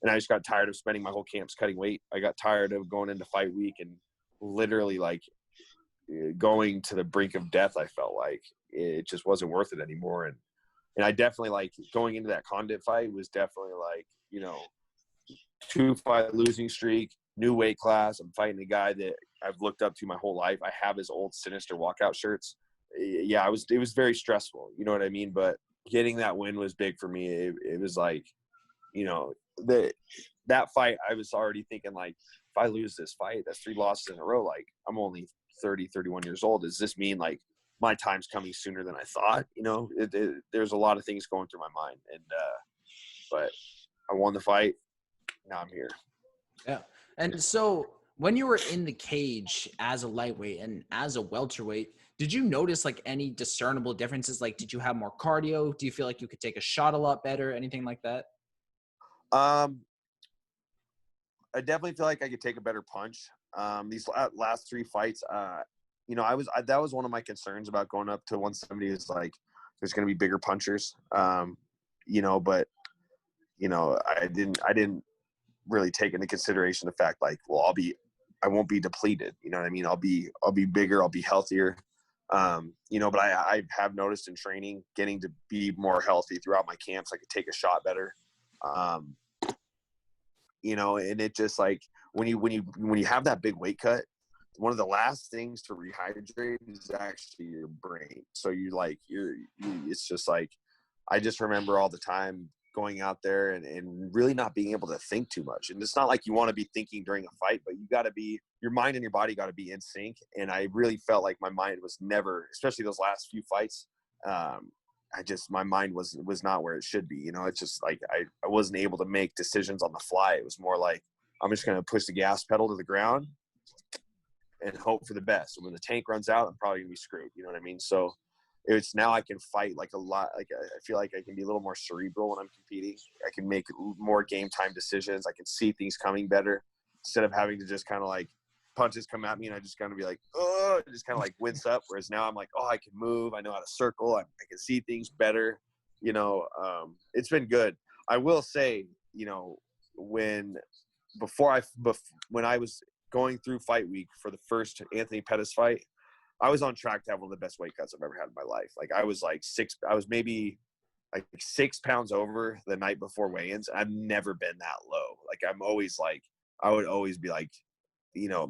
And I just got tired of spending my whole camps cutting weight. I got tired of going into fight week and literally like going to the brink of death. I felt like it just wasn't worth it anymore. And I definitely like going into that Condit fight was definitely like, 2-fight losing streak, new weight class. I'm fighting a guy that I've looked up to my whole life. I have his old Sinister walkout shirts. Yeah, it was very stressful. You know what I mean? But getting that win was big for me. It was like, that fight, I was already thinking like, if I lose this fight, that's 3 losses in a row. Like I'm only 30, 31 years old. Does this mean like my time's coming sooner than I thought? There's a lot of things going through my mind, but I won the fight. Now I'm here. Yeah. And so when you were in the cage as a lightweight and as a welterweight, did you notice like any discernible differences? Like, did you have more cardio? Do you feel like you could take a shot a lot better? Anything like that? I definitely feel like I could take a better punch. These last 3 fights, that was one of my concerns about going up to 170 is like, there's going to be bigger punchers. But I didn't really take into consideration the fact like, well, I won't be depleted. You know what I mean? I'll be bigger. I'll be healthier. But I have noticed in training, getting to be more healthy throughout my camps, I could take a shot better. And it just like when you have that big weight cut, one of the last things to rehydrate is actually your brain. So it's just like, I just remember all the time going out there and really not being able to think too much. And it's not like you want to be thinking during a fight, but your mind and your body got to be in sync. And I really felt like my mind was never, especially those last few fights, my mind was not where it should be. It's just like I wasn't able to make decisions on the fly. It was more like, I'm just going to push the gas pedal to the ground and hope for the best. And when the tank runs out, I'm probably gonna be screwed. You know what I mean? So it's now I can fight like a lot. Like I feel like I can be a little more cerebral when I'm competing. I can make more game time decisions. I can see things coming better instead of having to just kind of like punches come at me and I just kind of be like, oh, just kind of like wince up. Whereas now I'm like, oh, I can move. I know how to circle. I can see things better. It's been good. I will say, when I was going through fight week for the first Anthony Pettis fight, I was on track to have one of the best weight cuts I've ever had in my life. Like I was maybe like 6 pounds over the night before weigh-ins. I've never been that low. Like I would always be like,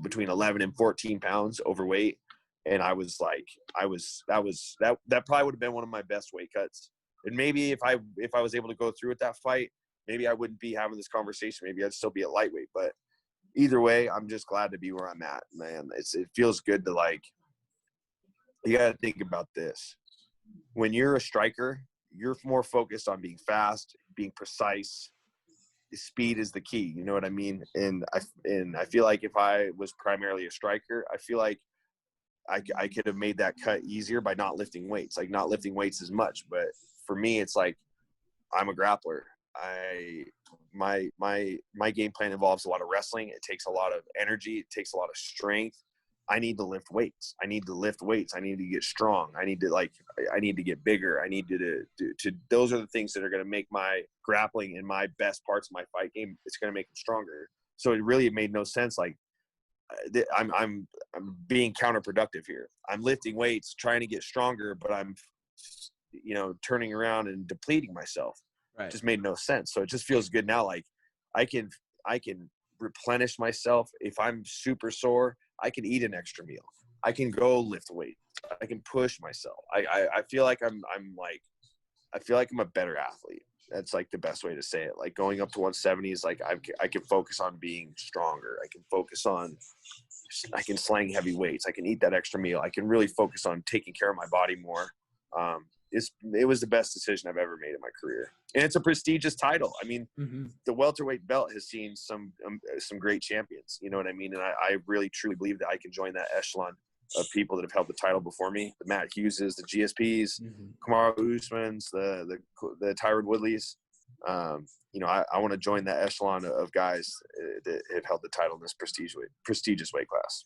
between 11 and 14 pounds overweight. And I was like, that probably would have been one of my best weight cuts. And maybe if I was able to go through with that fight, maybe I wouldn't be having this conversation. Maybe I'd still be a lightweight, but either way, I'm just glad to be where I'm at, man. It feels good to like, you got to think about this. When you're a striker, you're more focused on being fast, being precise. Speed is the key. You know what I mean? And I feel like if I was primarily a striker, I feel like I could have made that cut easier by not lifting weights, like not lifting weights as much. But for me, it's like, I'm a grappler. My game plan involves a lot of wrestling. It takes a lot of energy. It takes a lot of strength. I need to lift weights. I need to get strong. I need to get bigger. I need to those are the things that are going to make my grappling and my best parts of my fight game. It's going to make them stronger. So it really made no sense. Like I'm being counterproductive here. I'm lifting weights, trying to get stronger, but I'm, turning around and depleting myself. Right. It just made no sense. So it just feels good now. Like I can replenish myself. If I'm super sore, I can eat an extra meal. I can go lift weight. I can push myself. I feel like I'm a better athlete. That's like the best way to say it. Like going up to 170 is like, I can focus on being stronger. I can slang heavy weights. I can eat that extra meal. I can really focus on taking care of my body more. It was the best decision I've ever made in my career. And it's a prestigious title. I mean, The welterweight belt has seen some great champions, you know what I mean? And I really truly believe that I can join that echelon of people that have held the title before me. The Matt Hugheses, the GSPs, Kamaru Usmans, the Tyron Woodleys. I want to join that echelon of guys that have held the title in this prestigious weight class.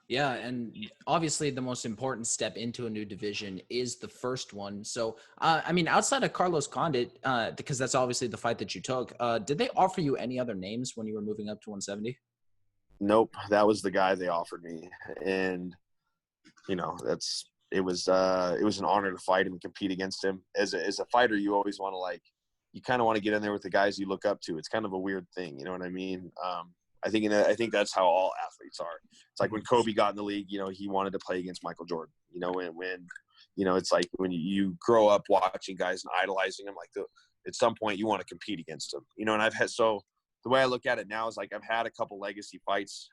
Yeah, and obviously the most important step into a new division is the first one. So, outside of Carlos Condit, because that's obviously the fight that you took, did they offer you any other names when you were moving up to 170? Nope, that was the guy they offered me, and it was an honor to fight him and compete against him. As a fighter, you always want to you kind of want to get in there with the guys you look up to. It's kind of a weird thing, you know what I mean? I think that's how all athletes are. It's like when Kobe got in the league, he wanted to play against Michael Jordan. When it's like when you grow up watching guys and idolizing them, at some point you want to compete against them. And the way I look at it now is like I've had a couple legacy fights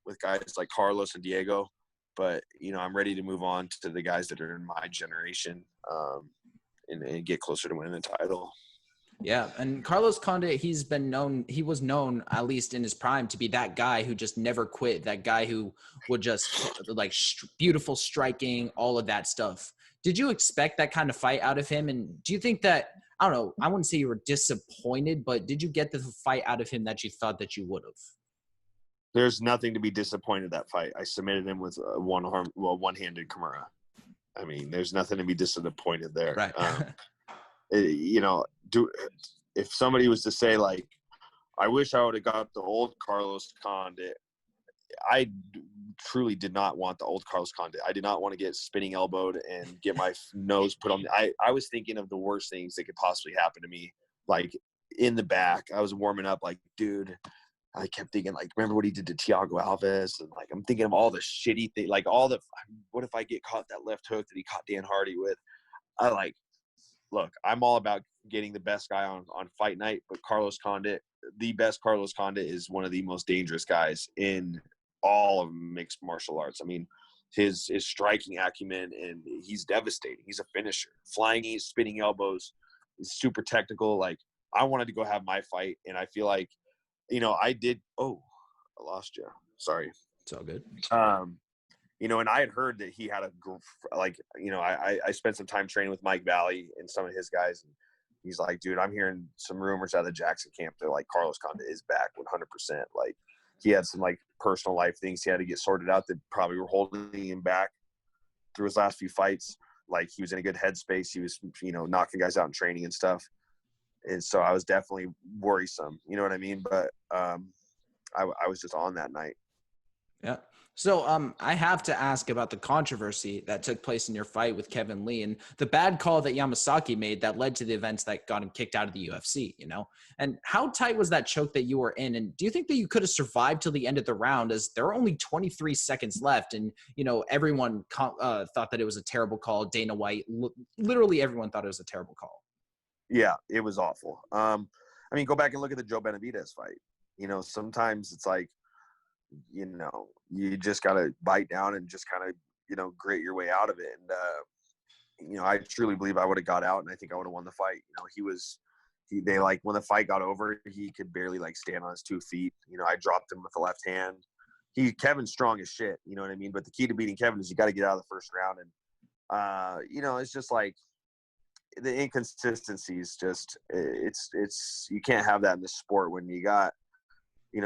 with guys like Carlos and Diego, but I'm ready to move on to the guys that are in my generation and get closer to winning the title. Yeah, and Carlos Condit, he was known, at least in his prime, to be that guy who just never quit, that guy who would just beautiful striking, all of that stuff. Did you expect that kind of fight out of him? And do you think that, I don't know, I wouldn't say you were disappointed, but did you get the fight out of him that you thought that you would have? There's nothing to be disappointed that fight. I submitted him with a one-handed Kimura. I mean, there's nothing to be disappointed there. Right. If somebody was to say I wish I would have got the old Carlos Condit, I truly did not want the old Carlos Condit. I did not want to get spinning elbowed and get my nose put on. I was thinking of the worst things that could possibly happen to me. In the back, I was warming up dude, I kept thinking remember what he did to Thiago Alves? And I'm thinking of all the shitty things, what if I get caught that left hook that he caught Dan Hardy with? Look, I'm all about getting the best guy on fight night, but the best Carlos Condit is one of the most dangerous guys in all of mixed martial arts. I mean, his striking acumen, and he's devastating. He's a finisher. Flying knees, spinning elbows, is super technical. I wanted to go have my fight, and I feel I did. Oh, I lost you. Sorry. It's all good. And I had heard that he had I spent some time training with Mike Valley and some of his guys. And he's like, dude, I'm hearing some rumors out of the Jackson camp that Carlos Condit is back 100%. He had some personal life things he had to get sorted out that probably were holding him back through his last few fights. He was in a good headspace. He was, knocking guys out in training and stuff. And so I was definitely worrisome, you know what I mean? But I was just on that night. Yeah. So I have to ask about the controversy that took place in your fight with Kevin Lee and the bad call that Yamasaki made that led to the events that got him kicked out of the UFC, And how tight was that choke that you were in? And do you think that you could have survived till the end of the round, as there were only 23 seconds left? And, everyone thought that it was a terrible call. Dana White, literally everyone thought it was a terrible call. Yeah, it was awful. Go back and look at the Joe Benavidez fight. Sometimes it's you just got to bite down and just kind of, grit your way out of it. And, I truly believe I would have got out, and I think I would have won the fight. When the fight got over, he could barely stand on his 2 feet. I dropped him with the left hand. Kevin's strong as shit, you know what I mean? But the key to beating Kevin is you got to get out of the first round. And, it's just the inconsistencies, just it's you can't have that in this sport when you got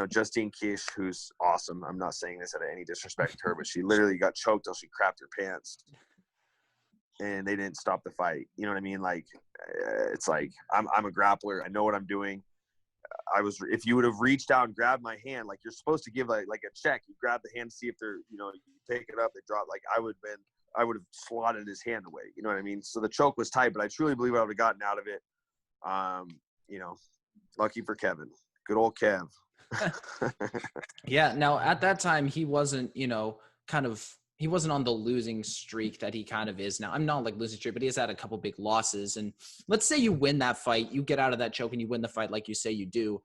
Justine Kish, who's awesome. I'm not saying this out of any disrespect to her, but she literally got choked till she crapped her pants, and they didn't stop the fight. You know what I mean? It's I'm a grappler. I know what I'm doing. If you would have reached out and grabbed my hand, you're supposed to give a check. You grab the hand to see if they're, you pick it up, they drop. I would have slotted his hand away. You know what I mean? So the choke was tight, but I truly believe I would have gotten out of it. Lucky for Kevin. Good old Kev. Yeah. Now at that time, he wasn't, he wasn't on the losing streak that he kind of is now. I'm not losing streak, but he has had a couple big losses. And let's say you win that fight, you get out of that choke and you win the fight like you say you do.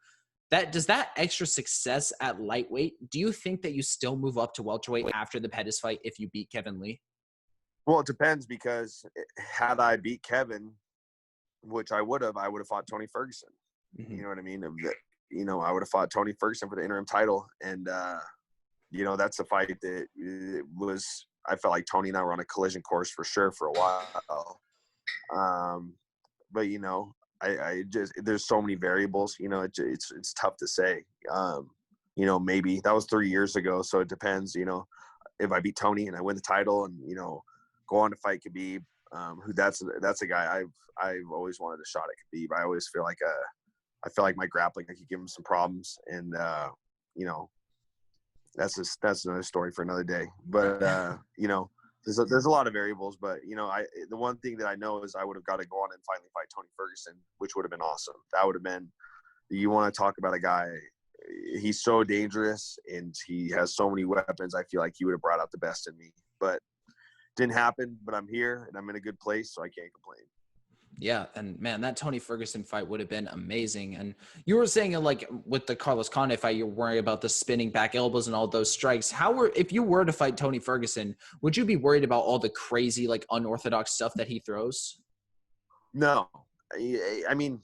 Does that extra success at lightweight, do you think that you still move up to welterweight after the Pettis fight if you beat Kevin Lee? Well, it depends, because had I beat Kevin, which I would have fought Tony Ferguson. Mm-hmm. You know what I mean? I would have fought Tony Ferguson for the interim title. And, that's a fight that I felt like Tony and I were on a collision course for sure for a while. But, I just, there's so many variables, it's tough to say. Maybe that was 3 years ago. So it depends, if I beat Tony and I win the title and, go on to fight Khabib, who that's a guy I've always wanted a shot at Khabib. I always feel like I feel like my grappling, I could give him some problems, and that's another story for another day. But you know, there's a lot of variables. But you know, the one thing that I know is I would have got to go on and finally fight Tony Ferguson, which would have been awesome. That would have been. You want to talk about a guy? He's so dangerous and he has so many weapons. I feel like he would have brought out the best in me, but didn't happen. But I'm here and I'm in a good place, so I can't complain. Yeah, and man, that Tony Ferguson fight would have been amazing. And you were saying, like, with the Carlos Condit fight, you're worried about the spinning back elbows and all those strikes. If you were to fight Tony Ferguson, would you be worried about all the crazy, like, unorthodox stuff that he throws? No, I mean,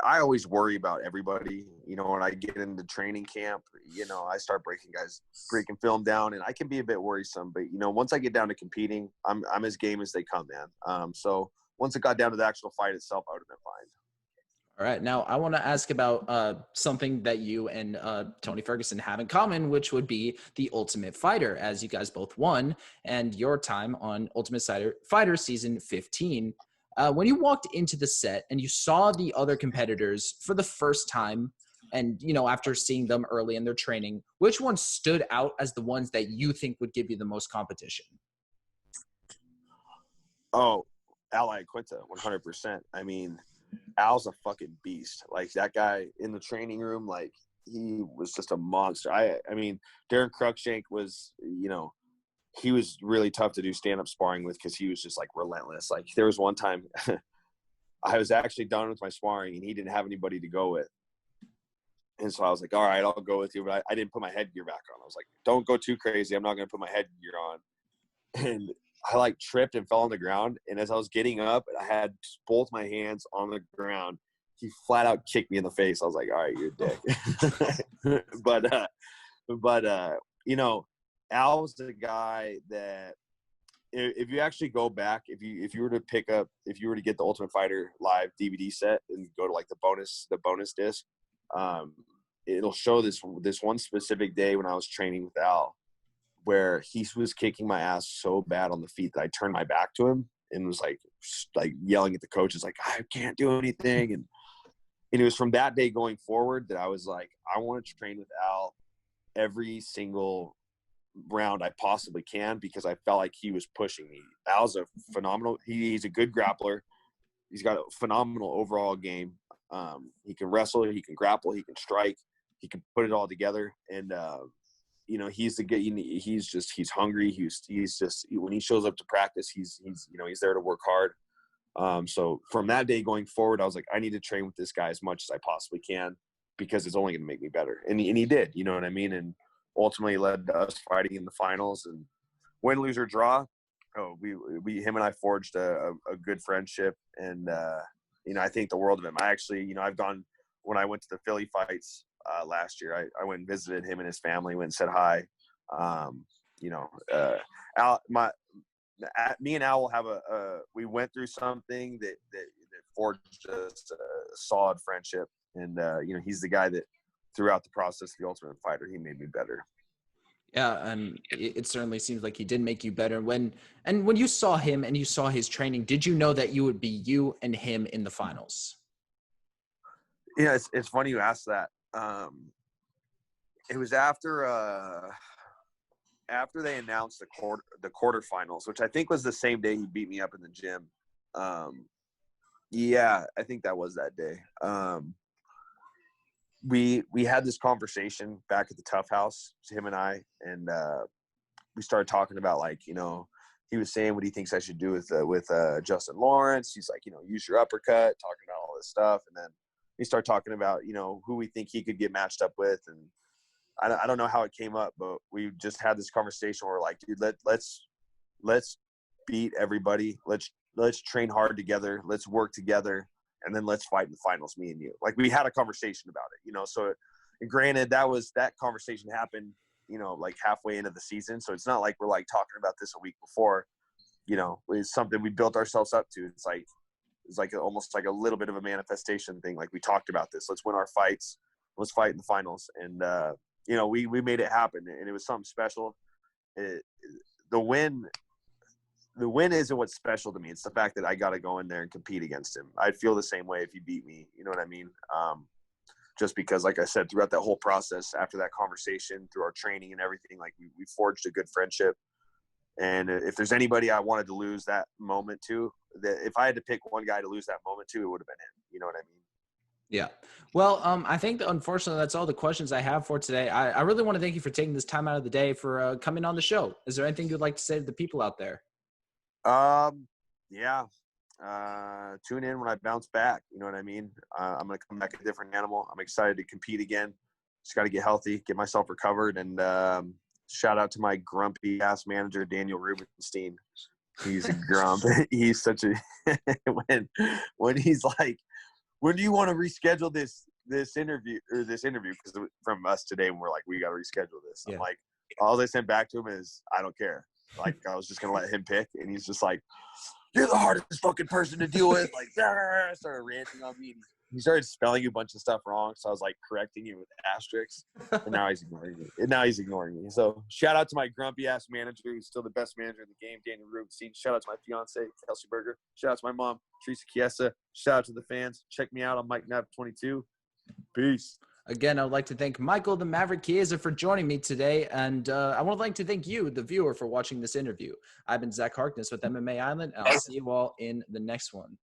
I always worry about everybody. You know, when I get into training camp, you know, I start breaking film down, and I can be a bit worrisome. But you know, once I get down to competing, I'm as game as they come, man. So once it got down to the actual fight itself, I would have been fine. All right. Now, I want to ask about something that you and Tony Ferguson have in common, which would be the Ultimate Fighter, as you guys both won, and your time on Ultimate Fighter Season 15. When you walked into the set and you saw the other competitors for the first time, and, you know, after seeing them early in their training, which ones stood out as the ones that you think would give you the most competition? Oh, Ally Quinta, 100%. I mean, Al's a fucking beast. Like, that guy in the training room, like, he was just a monster. I mean, Darren Cruikshank was, you know, he was really tough to do stand-up sparring with because he was just, like, relentless. Like, there was one time I was actually done with my sparring, and he didn't have anybody to go with. And so I was like, all right, I'll go with you. But I didn't put my headgear back on. I was like, don't go too crazy. I'm not going to put my headgear on. And I, like, tripped and fell on the ground. And as I was getting up, I had both my hands on the ground. He flat out kicked me in the face. I was like, all right, you're a dick. but you know, Al was the guy that if you actually go back, if you were to get the Ultimate Fighter live DVD set and go to, like, the bonus disc, it'll show this one specific day when I was training with Al, where he was kicking my ass so bad on the feet that I turned my back to him and was like yelling at the coaches, like, I can't do anything. And it was from that day going forward that I was like, I want to train with Al every single round I possibly can, because I felt like he was pushing me. Al's a phenomenal, he's a good grappler. He's got a phenomenal overall game. He can wrestle, he can grapple, he can strike, he can put it all together. And, you know, he's hungry. He's just, when he shows up to practice, he's there to work hard. So from that day going forward, I was like, I need to train with this guy as much as I possibly can, because it's only going to make me better. And he did, you know what I mean? And ultimately led to us fighting in the finals, and win, lose, or draw. Him and I forged a good friendship, and, you know, I think the world of him. I actually, you know, when I went to the Philly fights last year, I went and visited him and his family, went and said hi. You know, Al, me and Al will have we went through something that forged us a solid friendship. And, you know, he's the guy that throughout the process of the Ultimate Fighter, he made me better. Yeah, and it certainly seems like he did make you better. When you saw him and you saw his training, did you know that you would be you and him in the finals? Yeah, it's funny you asked that. It was after they announced the quarterfinals, which I think was the same day he beat me up in the gym. Yeah, I think that was that day. We had this conversation back at the Tough House, him and I, and we started talking about, like, you know, he was saying what he thinks I should do with Justin Lawrence. He's like, you know, use your uppercut, talking about all this stuff, and then we start talking about, you know, who we think he could get matched up with. And I don't know how it came up, but we just had this conversation where we're like, dude, let's beat everybody. Let's train hard together. Let's work together. And then let's fight in the finals, me and you. Like, we had a conversation about it, you know? So, and granted, that conversation happened, you know, like halfway into the season. So it's not like we're, like, talking about this a week before, you know. It's something we built ourselves up to. It's like almost like a little bit of a manifestation thing. Like, we talked about this. Let's win our fights. Let's fight in the finals. And, you know, we made it happen, and it was something special. The win isn't what's special to me. It's the fact that I got to go in there and compete against him. I'd feel the same way if he beat me. You know what I mean? just because, like I said, throughout that whole process, after that conversation, through our training and everything, like we forged a good friendship. And if there's anybody I wanted to lose that moment to, that if I had to pick one guy to lose that moment to, it would have been him. You know what I mean? Yeah. Well, I think that unfortunately that's all the questions I have for today. I really want to thank you for taking this time out of the day for coming on the show. Is there anything you'd like to say to the people out there? Yeah. Tune in when I bounce back. You know what I mean? I'm going to come back a different animal. I'm excited to compete again. Just got to get healthy, get myself recovered. And shout out to my grumpy ass manager, Daniel Rubenstein. He's a grump. He's such a when he's like, when do you want to reschedule this interview? Because from us today, when we're like, we got to reschedule this. Yeah. I'm like, all I sent back to him is, I don't care. Like, I was just going to let him pick. And he's just like, you're the hardest fucking person to deal with. Like, started ranting on me. He started spelling a bunch of stuff wrong. So I was like correcting you with asterisks. And now he's ignoring me. So shout out to my grumpy ass manager, who's still the best manager in the game, Daniel Rubenstein. Shout out to my fiance, Kelsey Berger. Shout out to my mom, Teresa Chiesa. Shout out to the fans. Check me out on Mike Nav 22. Peace. Again, I would like to thank Michael the Maverick Chiesa for joining me today. And I would like to thank you, the viewer, for watching this interview. I've been Zach Harkness with MMA Island, and I'll see you all in the next one.